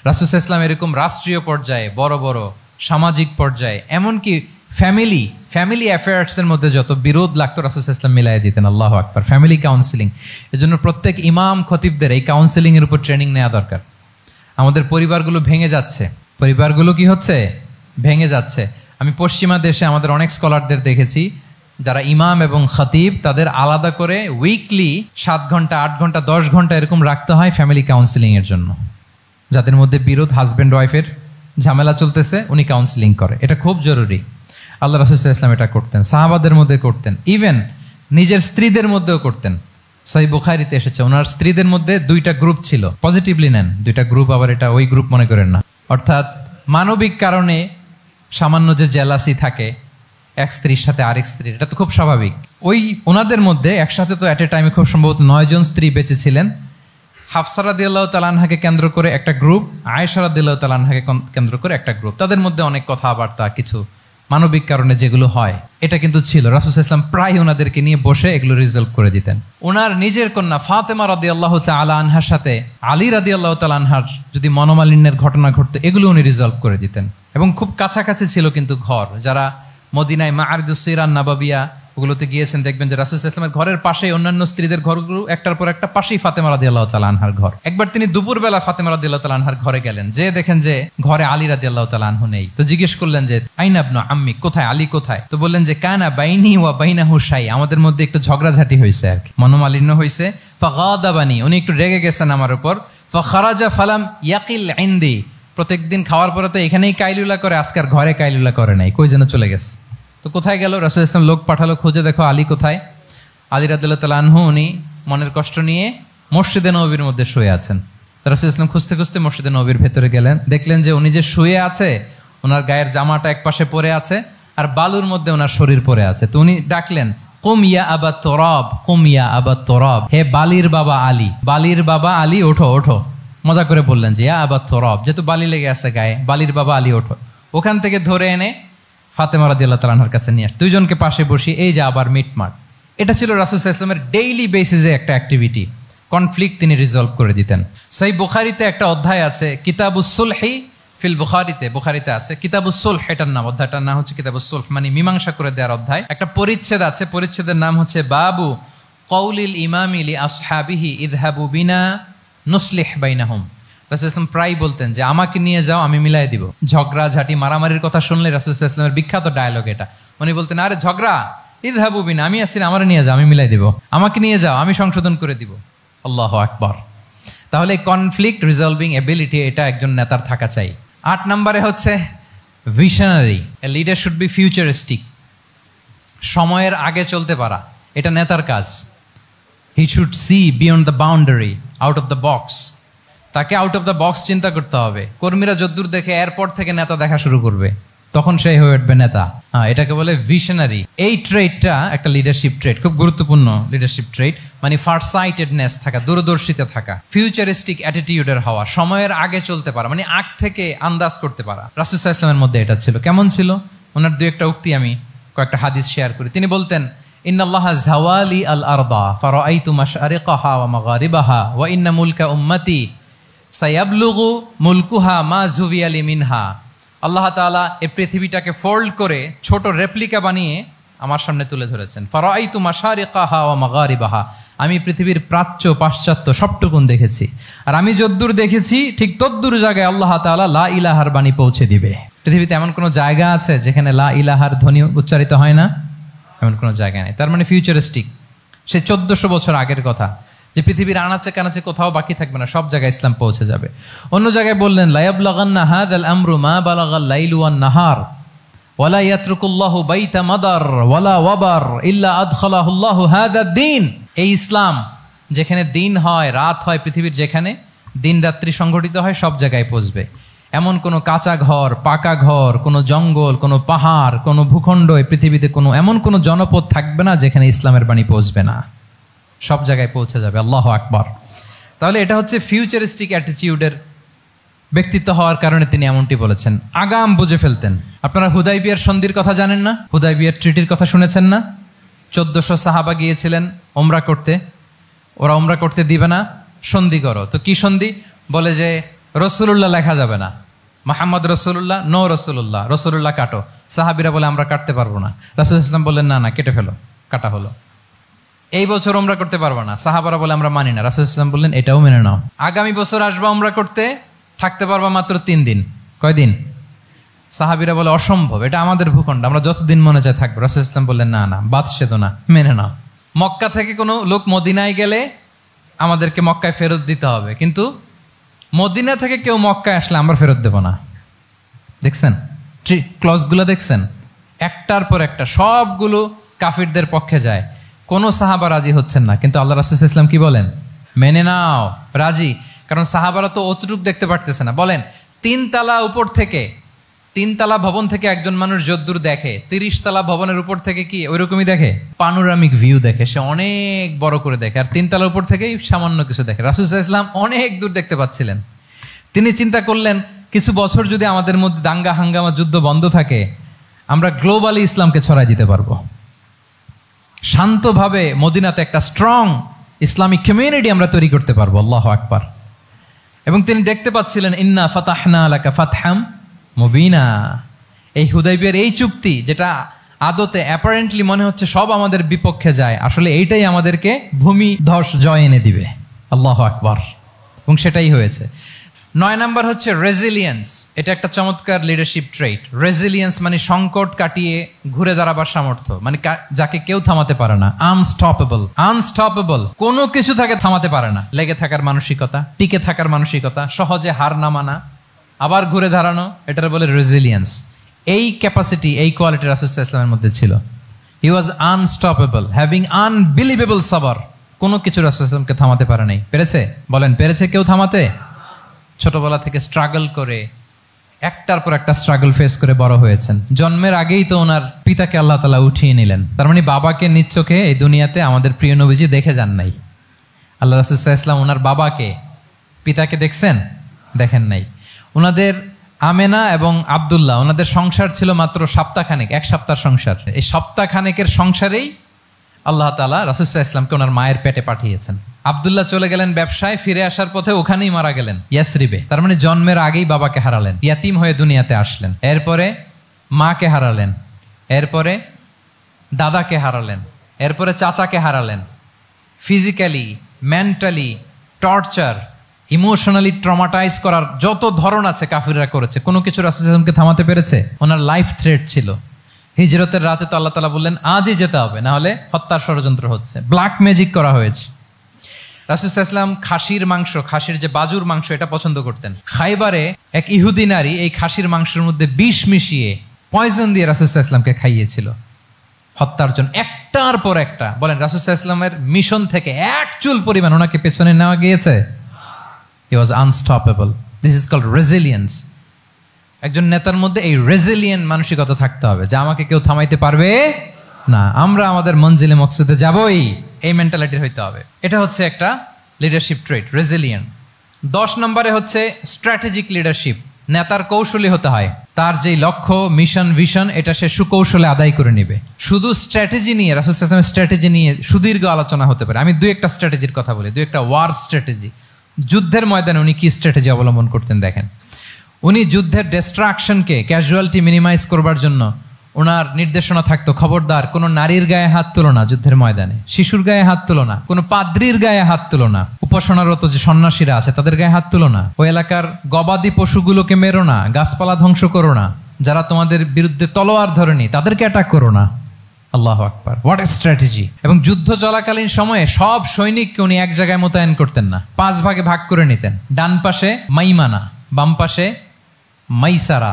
রাসূল সাল্লাল্লাহু আলাইহি ওয়াসাল্লাম এরকম রাষ্ট্রীয় পর্যায়ে, বড় বড় সামাজিক পর্যায়ে, এমনকি ফ্যামিলি অ্যাফেয়ার্সের মধ্যে যত বিরোধ লাগতো রাসূল সাল্লাল্লাহু আলাইহি ওয়াসাল্লাম মিলাইয়া দিতেন। আল্লাহু আকবার। ফ্যামিলি কাউন্সিলিং, এজন্য প্রত্যেক ইমাম খতিবদের এই কাউন্সিলিং এর উপর ট্রেনিং নেওয়া দরকার। আমাদের পরিবারগুলো ভেঙে যাচ্ছে, পরিবারগুলো কি হচ্ছে, ভেঙে যাচ্ছে। আমি পশ্চিমা দেশে আমাদের অনেক স্কলারদের দেখেছি যারা ইমাম এবং খতিব, তাদের আলাদা করে উইকলি 7 ঘন্টা 8 ঘন্টা 10 ঘন্টা এরকম রাখতে হয় ফ্যামিলি কাউন্সিলিং এর জন্য। যাদের মধ্যে বিরোধ, হাজব্যান্ড ওয়াইফের ঝামেলা চলতেছে, উনি কাউন্সিলিং করে। এটা খুব জরুরি। আল্লাহ রাসূল সাল্লাল্লাহু আলাইহি ওয়াসাল্লাম এটা করতেন, সাহাবাদের মধ্যে করতেন, ইভেন নিজের স্ত্রীদের মধ্যেও করতেন। সহিহ বুখারীতে এসেছে ওনার স্ত্রীদের মধ্যে 2টা গ্রুপ ছিল। পজিটিভলি নেন, 2টা গ্রুপ, আবার এটা ওই গ্রুপ মনে করেন না। অর্থাৎ মানবিক কারণে সামান্য যে জেলাসি থাকে এক স্ত্রীর সাথে আরেক স্ত্রীর, এটা তো খুব স্বাভাবিক। ওই ওনাদের মধ্যে একসাথে তো অ্যাট এ টাইমে খুব সম্ভবত 9 জন স্ত্রী বেঁচে ছিলেন। হাফসা রাদিয়াল্লাহু তাআলা আনহাকে কেন্দ্র করে একটা গ্রুপ, আয়েশা রাদিয়াল্লাহু তাআলা আনহাকে কেন্দ্র করে একটা গ্রুপ। তাদের মধ্যে অনেক কথাবার্তা, কিছু মানবিক কারণে যেগুলো হয়, এটা কিন্তু ছিল। রাসূল সাল্লাল্লাহু আলাইহি ওয়াসাল্লাম প্রায় ওনাদেরকে নিয়ে বসে এগুলো রিজলভ করে দিতেন। ওনার নিজের কন্যা ফাতেমা রাদিয়াল্লাহু তাআলা আনহার সাথে আলী রাদিয়াল্লাহু তাআলা আনহার যদি মনোমালিন্যের ঘটনা ঘটতো, এগুলো উনি রিজলভ করে দিতেন। এবং খুব কাছাকাছি ছিল কিন্তু ঘর। যারা মদিনায় মাআরিদুস সিরান নাবাবিয়া ওগুলোতে গিয়েছেন, দেখবেন যে রাসূল সাল্লাল্লাহু আলাইহি ওয়াসাল্লামের ঘরের পাশে অন্যান্য স্ত্রীদের ঘরগুলো একটার পর একটা, পাশেই ফাতেমা রাদিয়াল্লাহু তাআলা আনহার ঘর। একবার তিনি দুপুরবেলা ফাতেমা রাদিয়াল্লাহু তাআলা আনহার ঘরে গেলেন, যে দেখেন যে ঘরে আলী রাদিয়াল্লাহু তাআলা আনহু নেই। তো জিজ্ঞেস করলেন যে আইনা ইবনু আম্মি, কোথায় আলী, কোথায়? তো বললেন যে কানা বাইনি ওয়া বাইনাহু শাই, আমাদের মধ্যে একটু ঝগড়াঝাটি হয়েছে আর কি, মনোমালিন্য হয়েছে। ফাগাদাবানি, উনি একটু রেগে গেছেন আমার উপর। ফাখারাজা ফালাম ইয়াকিল ইনদি, প্রত্যেকদিন খাওয়ার পরে তো এখানেই কাইলুলা করে, আজকার ঘরে কাইলুলা করে নাই, কই যেন চলে গেছে। তো কোথায় গেল? রাসূল সাল্লাল্লাহু আলাইহি ওয়াসাল্লাম লোক পাঠালো, খুঁজে দেখো আলী কোথায়। আলী রাদিয়াল্লাহু তাআলা আনহু উনি মনের কষ্ট নিয়ে মসজিদে নববীর মধ্যে শুয়ে আছেন। রাসূল সাল্লাল্লাহু আলাইহি ওয়াসাল্লাম খুঁজতে খুঁজতে মসজিদে নববীর ভেতরে গেলেন, দেখলেন যে উনি যে শুয়ে আছে, ওনার গায়ের জামাটা এক পাশে পড়ে আছে আর বালুর মধ্যে ওনার শরীর পড়ে আছে। তো উনি ডাকলেন, কুম ইয়া আবা তুরাব, কুম ইয়া আবা তুরাব, হে বালির বাবা আলী, বালির বাবা আলী, ওঠো ওঠো। মজা করে বললেন যে ইয়া আবা তুরাব, যেহেতু বালি লেগে আছে গায়ে, বালির বাবা আলী ওঠো। ওখান থেকে ধরে এনে ফাতেমা রাদিয়াল্লাহু তাআলা আনহার কাছে নিয়ে আসে, দুইজনকে পাশে বসিয়ে এই যে আবার মিটমাট। এটা ছিল রাসূল সাল্লাল্লাহু আলাইহি ওয়াসাল্লামের ডেইলি বেসিসে একটা অ্যাক্টিভিটি। কনফ্লিক্ট তিনি রিজলভ করে দিতেন। সহিহ বুখারীতে একটা অধ্যায় আছে কিতাবুস সুলহি ফিল বুখারীতে আছে কিতাবুস সুলহ, এটার নাম, অধ্যায়টার নাম হচ্ছে কিতাবুস সুলহ, মানে মীমাংসা করে দেওয়ার অধ্যায়। একটা পরিচ্ছেদ আছে, পরিচ্ছেদের নাম হচ্ছে বাবু কওলিল ইমামি লি আসহাবিহি ইযহাবু বিনা নুসলিহ বাইনাহুম। রাসূল সাল্লাল্লাহু আলাইহি ওয়াসাল্লাম প্রায় বলতেন যে আমাকে নিয়ে যাও, আমি মিলাই দিব। ঝগড়া ঝাঁটি মারামারির কথা শুনলে রাসূল সাল্লাল্লাহু আলাইহি ওয়াসাল্লামের বিখ্যাত ডায়লগ এটা। উনি বলতেন, আরে ঝগড়া, ইযহাবু বিনা, আমি আছি, আমার নিয়ে যাও, আমি মিলাই দিব। আমাকে নিয়ে যাও, আমি সংশোধন করে দিব। আল্লাহু আকবার। তাহলে কনফ্লিক্ট রিজলভিং এবিলিটি, এটা একজন নেতার থাকা চাই। 8 নম্বরে হচ্ছে visionary. A leader should be futuristic, সময়ের আগে চলতে পারা, এটা নেতার কাজ। He should see beyond the boundary, out of the box. তাকে আউট অফ দ্য বক্স চিন্তা করতে হবে। কর্মীরা যদ্দূর দেখে এরপর থেকে নেতা দেখা শুরু করবে, তখন সে হয়ে উঠবে নেতা। এটাকে বলে ভিশনারি। এই ট্রেটটা একটা লিডারশিপ ট্রেট, খুব গুরুত্বপূর্ণ লিডারশিপ ট্রেট, মানে ফারসাইটেডনেস থাকা, দূরদর্শিতা থাকা, ফিউচারিস্টিক অ্যাটিটিউডের হওয়া, সময়ের আগে চলতে পারা, মানে আগ থেকে আন্দাজ করতে পারা। রাসূল সাল্লাল্লাহু আলাইহি ওয়াসাল্লামের মধ্যে এটা ছিল। কেমন ছিল? ওনার 2-1টা উক্তি আমি কয়েকটা হাদিস শেয়ার করি। তিনি বলতেন, ইন্নাল্লাহা যাওয়ালি আল আরদা ফারাআইতু মাশআরিকাহা ওয়া মাগারিবাহা ওয়া ইন্না মুলকা উম্মতি সায়াবলুগু মুলকুহা মা যুবিয়ালি মিনহা। আল্লাহ তাআলা এই পৃথিবীটাকে ফোল্ড করে ছোট রেপ্লিকা বানিয়ে আমার সামনে তুলে ধরেছেন। ফারাআইতু মাশারিকাহা ওয়া মাগারিবাহা, আমি পৃথিবীর প্রাচ্য পাশ্চাত্য সবটুকুন দেখেছি। আর আমি যদ্দূর দেখেছি ঠিক তদ্দূর জায়গায় আল্লাহ তাআলা লা ইলাহার বাণী পৌঁছে দিবে। পৃথিবীতে এমন কোনো জায়গা আছে যেখানে লা ইলাহার ধ্বনি উচ্চারিত হয় না? এমন কোনো জায়গা নেই। তার মানে ফিউচারিস্টিক, সে 1400 বছর আগের কথা, যে পৃথিবীর আনাচে কানাচে কোথাও বাকি থাকবে না, সব জায়গায় ইসলাম পৌঁছে যাবে। অন্য জায়গায় বললেন, লা ইয়াবলাগান্না হাযাল আমরু মা বালাগাল লাইলু ওয়ান নাহার ওয়ালা ইয়াতরুকুল্লাহু বাইতা মাদার ওয়ালা ওয়াবার ইল্লা আদখালাহুল্লাহু হাযাদ দ্বীন। এই ইসলাম যেখানে দিন হয়, রাত হয়, পৃথিবীর যেখানে দিন রাত্রি সংঘটিত হয়, সব জায়গায় পৌঁছবে। এমন কোনো কাঁচা ঘর, পাকা ঘর, কোনো জঙ্গল, কোনো পাহাড়, কোনো ভূখণ্ড, এই পৃথিবীতে কোনো এমন কোনো জনপদ থাকবে না যেখানে ইসলামের বাণী পৌঁছবে না। সব জায়গায় পৌঁছে যাবে। আল্লাহু আকবার। তাহলে এটা হচ্ছে ফিউচারিস্টিক অ্যাটিটিউডের ব্যক্তিত্ব হওয়ার কারণে তিনি এমনটি বলেছেন। আগাম বুঝে ফেলতেন। আপনারা হুদাইবিয়ার সন্ধির কথা জানেন না? হুদাইবিয়ার ট্রিটির কথা শুনেছেন না? 1400 সাহাবা গিয়েছিলেন ওমরা করতে, ওরা ওমরা করতে দিবে না, সন্ধি করো। তো কি সন্ধি? বলে যে রসুল্লাহ লেখা যাবে না, মোহাম্মদ রসুল্লাহ, নো রসুল্লাহ, রসুল্লাহ কাটো। সাহাবিরা বলে আমরা কাটতে পারবো না। রাসূল ইসলাম বললেন না না কেটে ফেলো, কাটা হলো। এই বছর ওমরা করতে পারবো না, সাহাবারা বলে আমরা মানি না। রাসূল ইসলাম বললেন এটাও মেনে নাও। আগামী বছর আসবা ওমরা করতে, থাকতে পারবা মাত্র 3 দিন। কয়দিন? সাহাবিরা বলে অসম্ভব, এটা আমাদের ভূখণ্ড, আমরা যতদিন মনে চায় থাকবো। রাসূল ইসলাম বললেন না না, বাদ সেদনা, মেনে নাও। মক্কা থেকে কোনো লোক মদিনায় গেলে আমাদেরকে মক্কায় ফেরত দিতে হবে, কিন্তু মদিনা থেকে কেউ মক্কায় আসলে আমরা ফেরত দেব না। দেখছেন ক্লজগুলো, দেখছেন একটার পর একটা, সবগুলো কাফিরদের পক্ষে যায়। কোনো সাহাবা রাজি হচ্ছেন না, কিন্তু আল্লাহ রাসূল সাল্লাল্লাহু আলাইহি ওয়াসাল্লাম কি বলেন? মেনে নাও, রাজি। কারণ সাহাবারা তো অতটুক দেখতে পারতেছে না। বলেন 3 তালা উপর থেকে, 3 তালা ভবন থেকে একজন মানুষ যদ্দূর দেখে, 30 তালা ভবনের উপর থেকে কি ওইরকমই দেখে? পানোরামিক ভিউ দেখে, সে অনেক বড় করে দেখে। আর 3 তালার উপর থেকেই সামান্য কিছু দেখে। রাসূল সাল্লাল্লাহু আলাইহি ওয়াসাল্লাম অনেক দূর দেখতে পাচ্ছিলেন। তিনি চিন্তা করলেন কিছু বছর যদি আমাদের মধ্যে দাঙ্গা হাঙ্গামা যুদ্ধ বন্ধ থাকে, আমরা গ্লোবালি ইসলামকে ছড়াই দিতে পারবো। শান্তভাবে মদিনাতে একটা স্ট্রং ইসলামিক কমিউনিটি আমরা তৈরি করতে পারবো। আল্লাহু আকবার। এবং তিনি দেখতে পাচ্ছিলেন ইন্না ফাতাহনা লাকা ফাতহাম মুবিনা, এই হুদাইবিয়ার এই চুক্তি, যেটা আদতে অ্যাপারেন্টলি মনে হচ্ছে সব আমাদের বিপক্ষে যায়, আসলে এইটাই আমাদেরকে ভূমি ধস জয় এনে দিবে। আল্লাহু আকবার। এবং সেটাই হয়েছে। 9 নাম্বার হচ্ছে রেজিলিয়েন্স। এটা একটা চমৎকার লিডারশিপ ট্রেট। রেজিলিয়েন্স মানে সংকট কাটিয়ে ঘুরে দাঁড়াবার সামর্থ্য, মানে যাকে কেউ থামাতে পারে না। আনস্টপেবল, আনস্টপেবল, কোনো কিছু তাকে থামাতে পারে না। লেগে থাকার মানসিকতা, টিকে থাকার মানসিকতা, সহজে হার না মানা, আবার ঘুরে দাঁড়ানো, এটার বলে রেজিলিয়েন্স। এই ক্যাপাসিটি, এই কোয়ালিটি রাসূল সাল্লাল্লাহু আলাইহি ওয়াসাল্লামের মধ্যে ছিল। হি ওয়াজ আনস্টপেবল, হ্যাভিং আনবিলিভেবল সাবর। কোনো কিছু রাসূল সাল্লাল্লাহু আলাইহি ওয়াসাল্লামকে থামাতে পারে নাই। পেরেছে? বলেন পেরেছে কেউ থামাতে? ছোটবেলা থেকে স্ট্রাগল করে, একটার পর একটা স্ট্রাগল ফেস করে বড় হয়েছেন। জন্মের আগেই তো ওনার পিতাকে আল্লাহ তাআলা উঠিয়ে নিলেন। তার মানে বাবাকে নিজ চোখে এই দুনিয়াতে আমাদের প্রিয় নবীজি দেখে যান নাই। আল্লাহ রাসূল সাল্লাল্লাহু আলাইহি ওয়াসাল্লাম ওনার বাবাকে, পিতাকে দেখছেন? দেখেন নাই। ওনাদের আমেনা এবং আব্দুল্লাহ, ওনাদের সংসার ছিল মাত্র সপ্তাহখানেক, 1 সপ্তাহ সংসার। এই সপ্তাহখানেকের সংসারেই আল্লাহ তাআলা রাসূল সাল্লাল্লাহু আলাইহি ওয়াসাল্লামকে ওনার মায়ের পেটে পাঠিয়েছেন। আব্দুল্লাহ চলে গেলেন ব্যবসায়, ফিরে আসার পথে ওখানেই মারা গেলেন, ইয়াসরিবে। তার মানে জন্মের আগেই বাবাকে হারালেন, ইয়াতিম হয়ে দুনিয়াতে আসলেন। এরপরে মাকে হারালেন, এরপরে দাদাকে হারালেন, এরপরে চাচাকে হারালেন। Physically, mentally torture, emotionally traumatise করার যত ধরন আছে কাফিররা করেছে, কোনো কিছু রাসূল সাল্লাল্লাহু আলাইহি ওয়াসাল্লামকে থামাতে পেরেছে? ওনার লাইফ থ্রেট ছিল। হিজরতের রাতে তো আল্লাহ তাআলা বললেন আজই যেতে হবে, না হলে হত্যার ষড়যন্ত্র হচ্ছে, ব্ল্যাক ম্যাজিক করা হয়েছে। রাসূল সাল্লাল্লাহু আলাইহি ওয়াসাল্লাম খাসির মাংস, খাসির যে বাজুর মাংস, এটা পছন্দ করতেন। খাইবারে এক ইহুদি নারী এই খাসির মাংসের মধ্যে বিষ মিশিয়ে, পয়জন দিয়ে রাসূল সাল্লাল্লাহু আলাইহি ওয়াসাল্লামকে খাইয়েছিল হত্যার জন্য, একটার পর একটা। বলেন রাসূল সাল্লাল্লাহু আলাইহি ওয়াসাল্লামের মিশন থেকে এক চুল পরিমাণ ওনাকে পেছনে নেওয়া গিয়েছে? He was unstoppable. This is called resilience. একজন নেতার মধ্যে এই রেজিলিয়েন্ট মানসিকতা থাকতে হবে যে আমাকে কেউ থামাইতে পারবে না, আমরা আমাদের মঞ্জিলে মকসুদে যাবই, এই মেন্টালিটির হইতে হবে। এটা হচ্ছে একটা লিডারশিপ ট্রেট, রেজিলিয়েন্ট। 10 নম্বরে হচ্ছে স্ট্র্যাটেজিক লিডারশিপ। নেতার কৌশলী হতে হয়। তার যেই লক্ষ্য, মিশন, ভিশন, এটা সে সুকৌশলে আদায় করে নেবে। শুধু স্ট্র্যাটেজি নিয়ে, রাসূল সাল্লাল্লাহু আলাইহি ওয়াসাল্লামের স্ট্র্যাটেজি নিয়ে সুদীর্ঘ আলোচনা হতে পারে। আমি 2-1টা স্ট্র্যাটেজির কথা বলি, 2-1টা ওয়ার স্ট্র্যাটেজি। যুদ্ধের ময়দানে উনি কি স্ট্র্যাটেজি অবলম্বন করতেন দেখেন। উনি যুদ্ধের ডিস্ট্রাকশনকে, ক্যাজুয়ালিটি মিনিমাইজ করবার জন্য ওনার নির্দেশনা থাকতো, খবরদার কোনো নারীর গায়ে হাত তুলো না যুদ্ধের ময়দানে, শিশুর গায়ে হাত তুলো না, কোনো পাদ্রীর গায়ে হাত তুলো না, উপাসনারত যে সন্ন্যাসীরা আছে তাদের গায়ে হাত তুলো না, ওই এলাকার গবাদি পশুগুলোকে মেরো না, গাছপালা ধ্বংস করো না, যারা তোমাদের বিরুদ্ধে তলোয়ার ধরেনি তাদেরকে অ্যাটাক করো না। আল্লাহু আকবার, হোয়াট এ স্ট্র্যাটেজি। এবং যুদ্ধ চলাকালীন সময়ে সব সৈনিককে উনি এক জায়গায় মোতায়েন করতেন না, 5 ভাগে ভাগ করে নিতেন। ডান পাশে মাইমানা, বাম পাশে মাইসারা,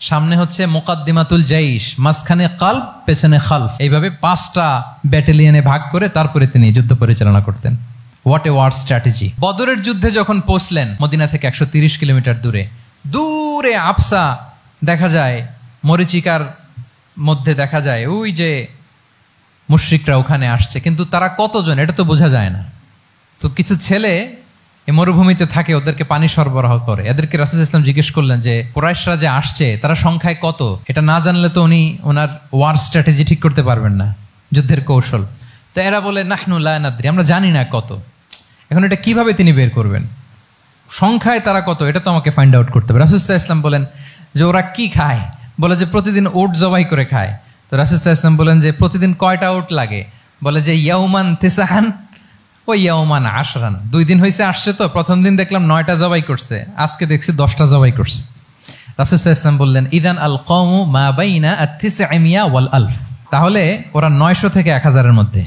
সামনে হচ্ছে মুকাদ্দিমাতুল জাইশ, মাঝখানে কালব, পেছনে খালফ। এইভাবে 5টা ব্যাটালিয়নে ভাগ করে তারপরে তিনি যুদ্ধ পরিচালনা করতেন। What a war strategy. বদরের যুদ্ধে যখন পৌঁছলেন মদিনা থেকে 130 কিলোমিটার দূরে, দূরে আফসা দেখা যায়, মরিচিকার মধ্যে দেখা যায় ওই যে মুশরিকরা ওখানে আসছে, কিন্তু তারা কতজন এটা তো বোঝা যায় না। তো কিছু ছেলে এই মরুভূমিতে থাকে, ওদেরকে পানি সরবরাহ করে। এদেরকে রাসূল সাল্লাল্লাহু আলাইহি ওয়াসাল্লাম জিজ্ঞেস করলেন যে কুরাইশরা যে আসছে তারা সংখ্যায় কত, এটা না জানলে তো উনি ওনার ওয়ার স্ট্র্যাটেজি ঠিক করতে পারবেন না, যুদ্ধের কৌশল। তো এরা বলে নাহনু লা নাদরি, আমরা জানি না কত। এখন এটা কিভাবে তিনি বের করবেন? সংখ্যায় তারা কত, এটা তো আমাকে ফাইন্ড আউট করতে হবে। রাসূল সাল্লাল্লাহু আলাইহি ওয়াসাল্লাম বলেন যে ওরা কি খায়, বলে যে প্রতিদিন ওট জবাই করে খায়। তো রাসূল সাল্লাল্লাহু আলাইহি ওয়াসাল্লাম বলেন যে প্রতিদিন কয়টা ওট লাগে, বলে যে ইয়াউমান তিসআন ও ইয়াউমান আশরান। 2 দিন হয়েছে আসছে, তো প্রথম দিন দেখলাম 9টা জবাই করছে, আজকে দেখছি 10টা জবাই করছে। রাসূল সাল্লাল্লাহু আলাইহি ওয়াসাল্লাম বললেন ইদান আল কওমু মা বাইনা আত-তিসআমিয়া ওয়াল আলফ, তাহলে ওরা 900 থেকে 1000-এর মধ্যে।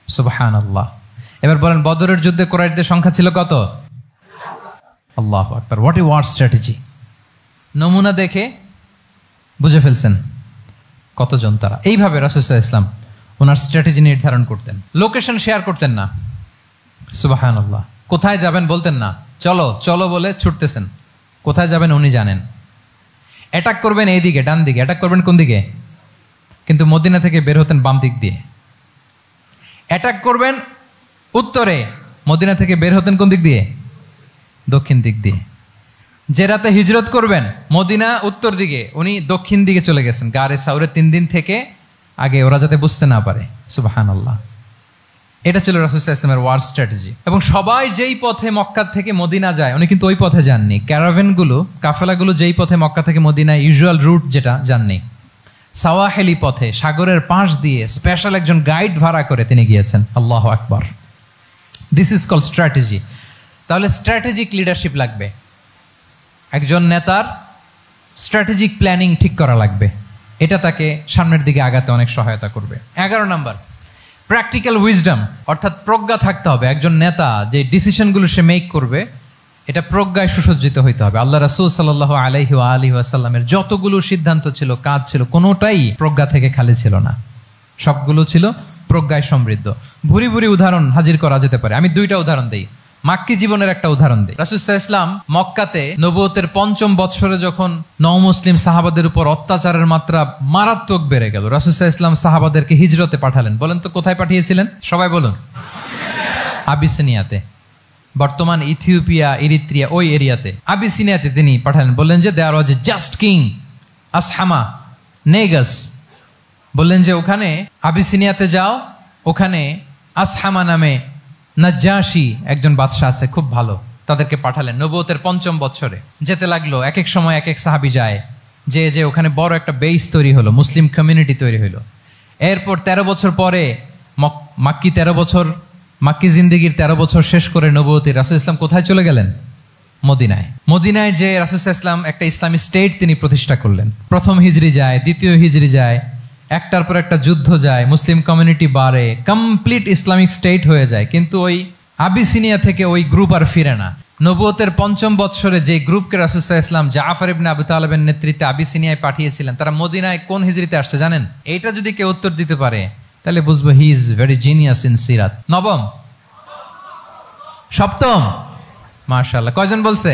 সুবহানাল্লাহ। এবার বলেন বদরের যুদ্ধে কুরাইশদের সংখ্যা ছিল কত? আল্লাহু আকবার, হোয়াট এ ওয়ার স্ট্র্যাটেজি। নমুনা দেখে বুঝে ফেলছেন কতজন তারা। এইভাবে রাসূল সাল্লাল্লাহু আলাইহি ওয়াসাল্লাম ওনার স্ট্র্যাটেজি নির্ধারণ করতেন। লোকেশন শেয়ার করতেন না। সুবহানাল্লাহ। কোথায় যাবেন বলতেন না, চলো চলো বলে ছুটতেছেন। কোথায় যাবেন উনি জানেন। অ্যাটাক করবেন এই দিকে, ডান দিকে। অ্যাটাক করবেন কোন দিকে? কিন্তু মদিনা থেকে বের হতেন বাম দিক দিয়ে। অ্যাটাক করবেন উত্তরে, মদিনা থেকে বের হতেন কোন দিক দিয়ে? দক্ষিণ দিক দিয়ে। যে রাতে হিজরত করবেন মদিনা উত্তর দিকে, উনি দক্ষিণ দিকে চলে গেছেন গারে সাউরে 3 দিন থেকে আগে, ওরা যাতে বুঝতে না পারে। সুবহানাল্লাহ। এটা ছিল রাসূল সাল্লাল্লাহু আলাইহি ওয়াসাল্লামের ওয়ার স্ট্র্যাটেজি। এবং সবাই যেই পথে মক্কা থেকে মদিনা যায়, উনি কিন্তু ওই পথে যাননি। ক্যারাভেনগুলো, কাফেলাগুলো যেই পথে মক্কা থেকে মদিনায় ইউজুয়াল রুট যেটা, যাননি। সাওয়াহেলি পথে, সাগরের পাশ দিয়ে স্পেশাল একজন গাইড ভাড়া করে তিনি গিয়েছেন। আল্লাহু আকবার। This is called strategy. তাহলে স্ট্র্যাটেজিক লিডারশিপ লাগবে। একজন নেতার স্ট্র্যাটেজিক প্ল্যানিং ঠিক করা লাগবে। এটা তাকে সামনের দিকে আগাতে অনেক সহায়তা করবে। 11 নম্বর, প্র্যাকটিক্যাল উইজডম, অর্থাৎ প্রজ্ঞা থাকতে হবে। একজন নেতা যে ডিসিশনগুলো সে মেক করবে, এটা প্রজ্ঞায় সুসজ্জিত হইতে হবে। আল্লাহ রাসূল সাল্লাল্লাহু আলাইহি ওয়া আলিহি ওয়াসাল্লামের যতগুলো সিদ্ধান্ত ছিল, কাজ ছিল, কোনোটাই প্রজ্ঞা থেকে খালি ছিল না। সবগুলো ছিল প্রজ্ঞায় সমৃদ্ধ। ভুরি ভুরি উদাহরণ হাজির করা যেতে পারে। আমি 2টা উদাহরণ দেই। মাক্কি জীবনের একটা উদাহরণ দিই। রাসূল সাল্লাল্লাহু আলাইহি ওয়াসাল্লাম মক্কাতে নবুয়তের 5ম বৎসরে যখন নও-মুসলিম সাহাবাদের উপর অত্যাচারের মাত্রা মারাত্মক বেড়ে গেল, রাসূল সাল্লাল্লাহু আলাইহি ওয়াসাল্লাম সাহাবাদেরকে হিজরতে পাঠালেন। বলেন তো কোথায় পাঠিয়েছিলেন? সবাই বলুন। আবিসিনিয়াতে, বর্তমান ইথিওপিয়া, ইরিত্রিয়া, ওই এরিয়াতে আবিসিনিয়াতে তিনি পাঠালেন। বললেন যে দেয়ার ওয়াজ এ জাস্ট কিং আসহামা নেগাস। বললেন যে ওখানে আবিসিনিয়াতে যাও, ওখানে আসহামা নামে নাজ্জাশী একজন বাদশা আছে, খুব ভালো। তাদেরকে পাঠালেন নবুয়তের 5ম বৎসরে। যেতে লাগলো, এক এক সময় এক এক সাহাবী যায়, যে ওখানে বড় একটা বেস তৈরি হলো, মুসলিম কমিউনিটি তৈরি হলো। এরপর 13 বছর পরে মাক্কি জিন্দেগির 13 বছর শেষ করে নবুয়তে রাসূল ইসলাম কোথায় চলে গেলেন? মদিনায়। মদিনায় যে রাসূল ইসলাম একটা ইসলামী স্টেট তিনি প্রতিষ্ঠা করলেন। 1ম হিজরি যায়, 2য় হিজরি যায়, একটার পর একটা যুদ্ধ যায়, মুসলিম কমিউনিটি বাড়ে, কমপ্লিট ইসলামিক স্টেট হয়ে যায়। কিন্তু ওই আবিসিনিয়া থেকে ওই গ্রুপ আর ফিরে না। নবুয়তের 5ম বৎসরে যে গ্রুপকে রাসূল সাল্লাল্লাহু আলাইহি ওয়াসাল্লাম জাফর ইবনে আবু তালেবের নেতৃত্বে আবিসিনিয়ায় পাঠিয়েছিলেন, তারা মদিনায় কোন হিজরিতে আসছে জানেন? এইটা যদি কেউ উত্তর দিতে পারে তাহলে বুঝবো he is very genius in সিরাত। 9ম, 7ম। মাশাআল্লাহ। কয়জন বলছে?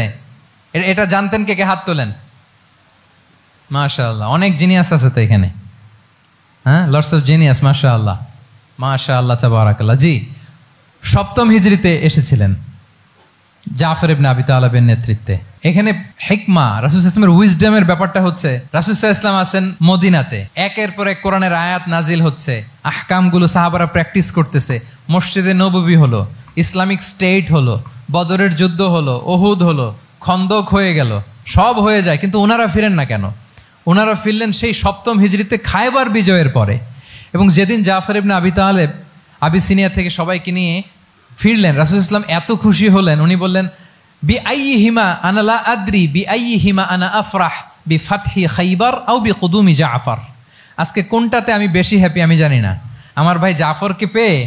এটা জানতেন কে কে? হাত তোলেন। মাশাআল্লাহ, অনেক জিনিয়াস আছে তো এখানে। হ্যাঁ, লটস অফ জিনিয়াস। মাশাআল্লাহ, মাশাআল্লাহ, তাবারাকাল্লাহ। জি, 7ম হিজরিতে এসেছিলেন জাফর ইবনে আবি তালেবের নেতৃত্বে। এখানে হিকমা, রাসূল সাল্লাল্লাহু আলাইহি ওয়াসাল্লামের উইজডমের ব্যাপারটা হচ্ছে, রাসূল সাল্লাল্লাহু আলাইহি ওয়াসাল্লাম আছেন মদিনাতে, একের পর এক কোরআনের আয়াত নাজিল হচ্ছে, আহকামগুলো সাহাবারা প্র্যাকটিস করতেছে, মসজিদে নববী হলো, ইসলামিক স্টেট হলো, বদরের যুদ্ধ হলো, উহুদ হলো, খন্দক হয়ে গেল, সব হয়ে যায়। কিন্তু ওনারা ফিরেন না কেন? ওনারা ফিরলেন সেই 7ম হিজরিতে খায়বার বিজয়ের পরে। এবং যেদিন জাফর ইবনে আবি তালেব আবিসিনিয়া থেকে সবাইকে নিয়ে ফিরলেন, রাসূল সাল্লাল্লাহু আলাইহি ওয়াসাল্লাম এত খুশি হলেন, উনি বললেন বিআইয়িহিমা আনা লা আদরি বিআইয়িহিমা আনা আফরাহ বিফাতহি খাইবার আও বিকুদুমি জাফর। আজকে কোনটাতে আমি বেশি হ্যাপি আমি জানি না, আমার ভাই জাফরকে পেয়ে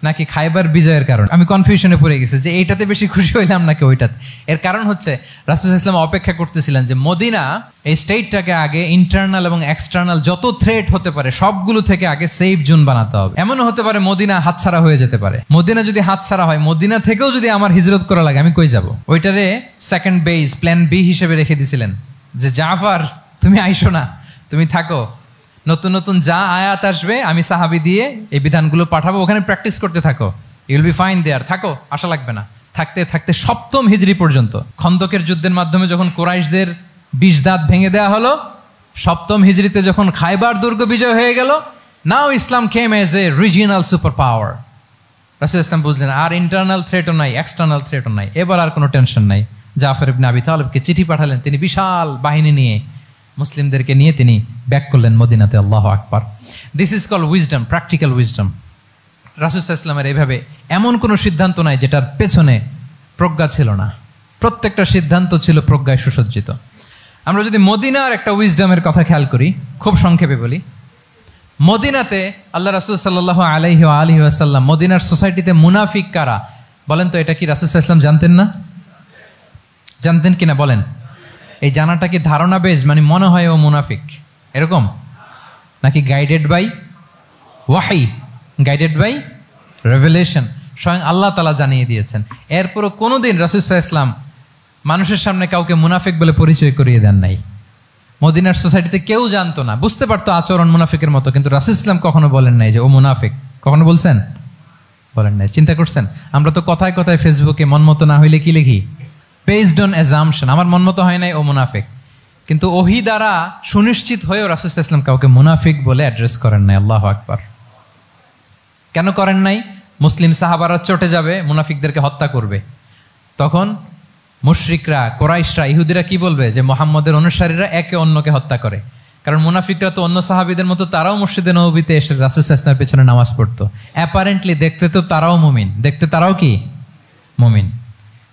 নাকি খাইবার বিজয়ের কারণ। আমি কনফিউশনে পড়ে গেছি যে এইটাতে বেশি খুশি হইলাম নাকি ওইটাতে। এর কারণ হচ্ছে রাসূল সাল্লাল্লাহু আলাইহি ওয়াসাল্লাম অপেক্ষা করতেছিলেন যে মদিনা এই স্টেটটাকে আগে ইন্টারনাল এবং এক্সটার্নাল যত থ্রেট হতে পারে সবগুলো থেকে আগে সেফ জোন বানাতে হবে। এমনও হতে পারে মদিনা হাতছাড়া হয়ে যেতে পারে। মদিনা যদি হাতছাড়া হয়, মদিনা থেকেও যদি আমার হিজরত করা লাগে, আমি কই যাব? ওইটারে সেকেন্ড বেস, প্ল্যান বি হিসেবে রেখে দিছিলেন যে জাফর তুমি আইসো না, তুমি থাকো, নতুন নতুন যা আয়াত আসবে আমি সাহাবী দিয়ে এই বিধানগুলো পাঠাবো, ওখানে প্র্যাকটিস করতে থাকো, ইউ উইল বি ফাইন দেয়ার, থাকো, আশা লাগবে না। থাকতে থাকতে 7ম হিজরি পর্যন্ত, খন্দকের যুদ্ধের মাধ্যমে যখন কুরাইশদের 20 দাঁত ভেঙে দেওয়া হলো, 7ম হিজরিতে যখন খায়বার দুর্গ বিজয় হয়ে গেল, now Islam came as a regional super power. রাসূল ইসলাম বুঝলেন আর ইন্টারনাল থ্রেটও নাই, এক্সটার্নাল থ্রেটও নাই, এবার আর কোনো টেনশন নাই। জাফর ইবনে আবি তালেবকে চিঠি পাঠালেন, তিনি বিশাল বাহিনী নিয়ে মুসলিমদেরকে নিয়ে তিনি ব্যাক করলেন মদিনাতে। আল্লাহু আকবার। This is called wisdom, practical wisdom. রাসূল সাল্লাল্লাহু আলাইহি ওয়াসাল্লামের এইভাবে এমন কোনো সিদ্ধান্ত নাই যেটার পেছনে প্রজ্ঞা ছিল না, প্রত্যেকটা সিদ্ধান্ত ছিল প্রজ্ঞায় সুসজ্জিত। আমরা যদি মদিনার একটা উইজডমের কথা খেয়াল করি, খুব সংক্ষেপে বলি, মদিনাতে আল্লাহ রাসূল সাল্লাল্লাহু আলাইহি ওয়া আলিহি ওয়াসাল্লাম, মদিনার সোসাইটিতে মুনাফিক কারা বলেন তো? এটা কি রাসূল সাল্লাল্লাহু আলাইহি ওয়াসাল্লাম জানতেন না? জানতেন কিনা বলেন? এই জানাটা কি ধারণা বেজ, মানে মনে হয় ও মুনাফিক এরকম, নাকি গাইডেড বাই ওয়াহি, গাইডেড বাই রেভেলেশন? স্বয়ং আল্লাহ তাআলা জানিয়ে দিয়েছেন। এরপরও কোনোদিন রাসূল সাল্লাল্লাহু আলাইহি ওয়াসাল্লাম মানুষের সামনে কাউকে মুনাফিক বলে পরিচয় করিয়ে দেন নাই। মদিনার সোসাইটিতে কেউ জানতো না, বুঝতে পারতো আচরণ মুনাফিকের মতো, কিন্তু রাসূল ইসলাম কখনো বলেন নাই যে ও মুনাফিক। কখনো বলছেন? বলেন নাই। চিন্তা করছেন? আমরা তো কথায় কথায় ফেসবুকে মন মতো না হইলে কি লিখি? বেসড অন অ্যাজাম্পশন, আমার মন মতো হয় নাই, ও মুনাফিক। কিন্তু ওহী দ্বারা সুনিশ্চিত হয়েও রাসূল সাল্লাল্লাহু আলাইহি ওয়াসাল্লাম কাউকে মুনাফিক বলে অ্যাড্রেস করেন নাই। আল্লাহু আকবার। কেন করেন নাই? মুসলিম সাহাবারা চটে যাবে, মুনাফিকদেরকে হত্যা করবে। তখন মুশরিকরা, কোরাইশরা, ইহুদিরা কি বলবে? যে মুহাম্মদের অনুসারীরা একে অন্যকে হত্যা করে। কারণ মুনাফিকরা তো অন্য সাহাবীদের মতো তারাও মসজিদে নববীতে এসে রাসূল সাল্লাল্লাহু আলাইহি ওয়াসাল্লামের পেছনে নামাজ পড়তো। অ্যাপারেন্টলি দেখতে তো তারাও মুমিন, দেখতে তারাও কি মুমিন।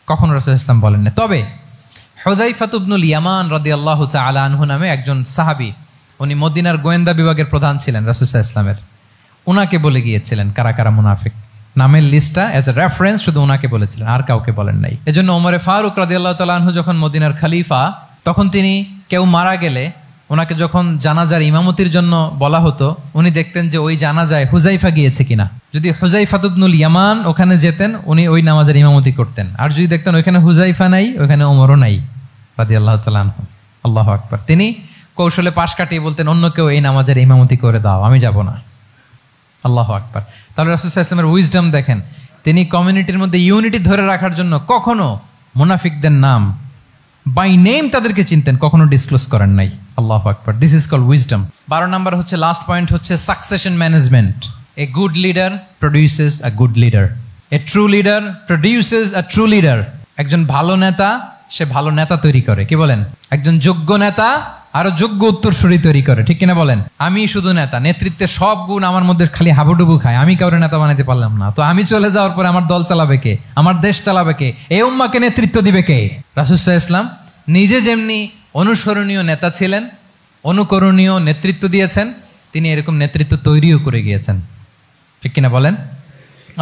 কখনো রাসূল সাল্লাল্লাহু আলাইহি ওয়াসাল্লাম বলেন না। তবে হুযায়ফা ইবনুল ইয়ামান রাদিয়াল্লাহু তাআলা আনহু নামে একজন সাহাবী, উনি মদিনার গোয়েন্দা বিভাগের প্রধান ছিলেন রাসূল সাল্লাল্লাহু আলাইহি ওয়াসাল্লামের। উনাকে বলে গিয়েছিলেন কারা কারা মুনাফিক, নামের লিস্টটা অ্যাজ এ রেফারেন্স শুধু ওনাকে বলেছিলেন, আর কাউকে বলেন নাই। এজন্য ওমরে ফারুক রাদিয়াল্লাহু তাআলা আনহু যখন মদিনার খলিফা, তখন তিনি কেউ মারা গেলে ওনাকে যখন জানাজার ইমামতির জন্য বলা হতো, উনি দেখতেন যে ওই জানাজায় হুযায়ফা গিয়েছে কিনা। যদি হুযায়ফা ইবনুল ইয়ামান ওখানে যেতেন, উনি ওই নামাজের ইমামতি করতেন। আর যদি দেখতেন ওইখানে হুযায়ফা নাই, ওইখানে ওমরও নাই রাদিয়াল্লাহু তাআলা আনহু, আল্লাহু আকবার, তিনি কৌশলে পাশ কাটিয়ে বলতেন অন্য কেউ এই নামাজের ইমামতি করে দাও, আমি যাব না। আল্লাহু আকবার। তাহলে রাসূল সাল্লাল্লাহু আলাইহি ওয়াসাল্লামের উইজডম দেখেন, তিনি কমিউনিটির মধ্যে ইউনিটি ধরে রাখার জন্য কখনো মুনাফিকদের নাম বাই নেম তাদেরকে চিনতেন, কখনো ডিসক্লোজ করেন নাই। আল্লাহু আকবার। This is called wisdom. 12 number হচ্ছে, লাস্ট পয়েন্ট হচ্ছে succession management. A good leader produces a good leader, a true leader produces a true leader. একজন ভালো নেতা সে ভালো নেতা তৈরি করে, কি বলেন? একজন যোগ্য নেতা আরো যোগ্য উত্তরসূরি তৈরি করে, ঠিক কিনা বলেন? আমি শুধু নেতা, নেতৃত্বের সব গুণ আমার মধ্যে খালি হাবুডুবু খায়, আমি কাউরে নেতা বানাইতে পারলাম না, তো আমি চলে যাওয়ার পরে আমার দল চালাবে কে? আমার দেশ চালাবে কে? এই উম্মাহকে নেতৃত্ব দিবে কে? রাসূল সাল্লাল্লাহু আলাইহি ওয়াসাল্লাম নিজে যেমনি অনুসরণীয় নেতা ছিলেন, অনুকরণীয় নেতৃত্ব দিয়েছেন, তিনি এরকম নেতৃত্ব তৈরিও করে গিয়েছেন, ঠিক কিনা বলেন?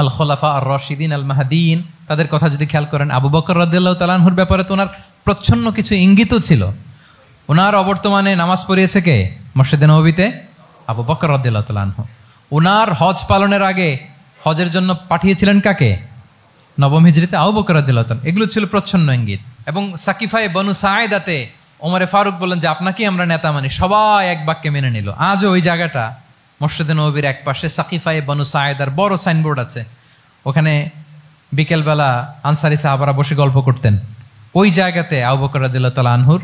আল খোলাফা আর রশিদিন আল মাহদিন, তাদের কথা যদি খেয়াল করেন, আবু বকর রাদিয়াল্লাহু তাআলা আনহুর ব্যাপারে তো ওনার প্রচ্ছন্ন কিছু ইঙ্গিতও ছিল। ওনার অবর্তমানে নামাজ পড়িয়েছে কে মসজিদে নববীতে? আবু বকর রাদিয়াল্লাহু তাআলা আনহু। ওনার হজ পালনের আগে হজের জন্য পাঠিয়েছিলেন কাকে? নবম হিজরিতে আবু বকর রাদিয়াল্লাহু তাআলা। এগুলো ছিল প্রচ্ছন্ন ইঙ্গিত। এবং সাকিফায়ে বনু সাঈদাতে ওমরে ফারুক বললেন যে আপনাকেই আমরা নেতা মানি, সবাই এক বাক্যে মেনে নিল। আজও ওই জায়গাটা মসজিদে নববীর এক পাশে সাকিফায়ে বনু সাঈদার বড় সাইনবোর্ড আছে, ওখানে বিকেলবেলা আনসারী সাহাবারা বসে গল্প করতেন। ওই জায়গাতে আবু বকর রাদিয়াল্লাহু তাআলা আনহুর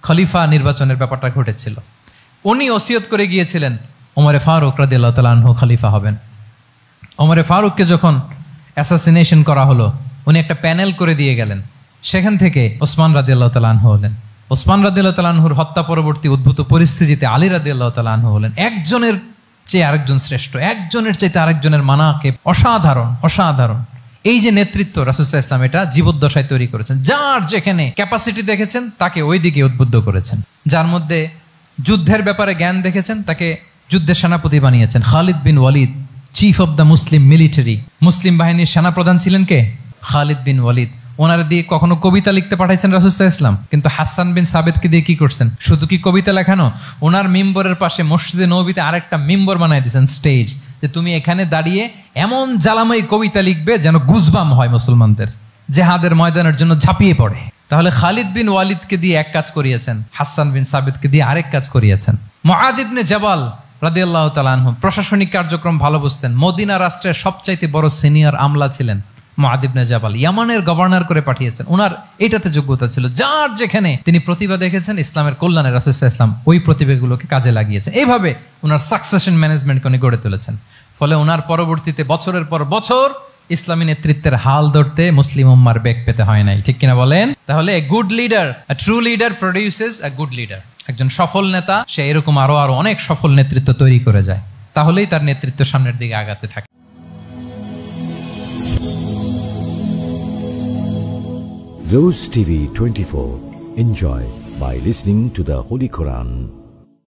খলিফা নির্বাচনের ব্যাপারটা ঘটেছিল। উনি ওসিয়ত করে গিয়েছিলেন ওমরে ফারুক রাদিয়াল্লাহু তাআলা আনহু খলিফা হবেন। ওমরে ফারুককে যখন অ্যাসাসিনেশন করা হলো, উনি একটা প্যানেল করে দিয়ে গেলেন। সেখান থেকে ওসমান রাদিয়াল্লাহু তাআলা আনহু হলেন। ওসমান রাদিয়াল্লাহু তাআলা আনহুর হত্যা পরবর্তী উদ্ভূত পরিস্থিতিতে আলী রাদিয়াল্লাহু তাআলা আনহু হলেন। একজনের চেয়ে আরেকজন শ্রেষ্ঠ, একজনের চাইতে আরেকজনের মানাকিব অসাধারণ, অসাধারণ। এই যে নেতৃত্ব রাসূল সাল্লাল্লাহু আলাইহি ওয়াসাল্লাম এটা জীবদ্দশায় তৈরি করেছেন। যার যেখানে ক্যাপাসিটি দেখেছেন তাকে ওই দিকে উদ্বুদ্ধ করেছেন। যার মধ্যে যুদ্ধের ব্যাপারে জ্ঞান দেখেছেন তাকে যুদ্ধের সেনাপতি বানিয়েছেন। Khalid bin Walid, chief of the Muslim military, মুসলিম বাহিনীর সেনাপ্রধান ছিলেন কে? খালিদ বিন ওয়ালিদ। ওনার দিয়ে কখনো কবিতা লিখতে পাঠাইছেন রাসূল সাল্লাল্লাহু আলাইহি ওয়াসাল্লাম, কিন্তু হাসান বিন সাবিতকে দিয়ে কি করছেন? শুধু কি কবিতা লেখানো, ওনার মিম্বরের পাশে মসজিদে নববীতে আরেকটা মিম্বর বানাই দিয়েছেন, স্টেজ, যে তুমি এখানে দাঁড়িয়ে এমন জ্বালাময়ী কবিতা লিখবে যেন গুজবাম হয় মুসলমানদের, জেহাদের ময়দানের জন্য ঝাঁপিয়ে পড়ে। তাহলে খালিদ বিন ওয়ালিদকে দিয়ে এক কাজ করিয়েছেন, হাসান বিন সাবিতকে দিয়ে আরেক কাজ করিয়েছেন। মুআয ইবনে জাবাল রাদিয়াল্লাহু তাআলা আনহু প্রশাসনিক কার্যক্রম ভালো বুঝতেন। মদিনা রাষ্ট্রের সবচাইতে বড় সিনিয়র আমলা ছিলেন মুআয ইবনে জাবাল, ইয়ামানের গভর্নর করে পাঠিয়েছেন। ওনার এটাতে যোগ্যতা ছিল। যার যেখানে তিনি প্রতিভা দেখেছেন ইসলামের কল্যাণে রাসূল সাল্লাল্লাহু আলাইহি ওয়াসাল্লাম ওই প্রতিভাগুলোকে কাজে লাগিয়েছেন। এইভাবে ওনার সাকসেশন ম্যানেজমেন্টকে উনি গড়ে তুলেছেন। ফলে ওনার পরবর্তীতে বছরের পর বছর ইসলামী নেতৃত্বের হাল ধরতে মুসলিম উম্মার বেগ পেতে হয় নাই, ঠিক কিনা বলেন? তাহলে এ good leader, a true leader produces a good leader. একজন সফল নেতা সে এরকম আরো অনেক সফল নেতৃত্ব তৈরি করে যায়, তাহলেই তার নেতৃত্ব সামনের দিকে আগাতে থাকে। Rose TV 24. Enjoy by listening to the Holy Quran.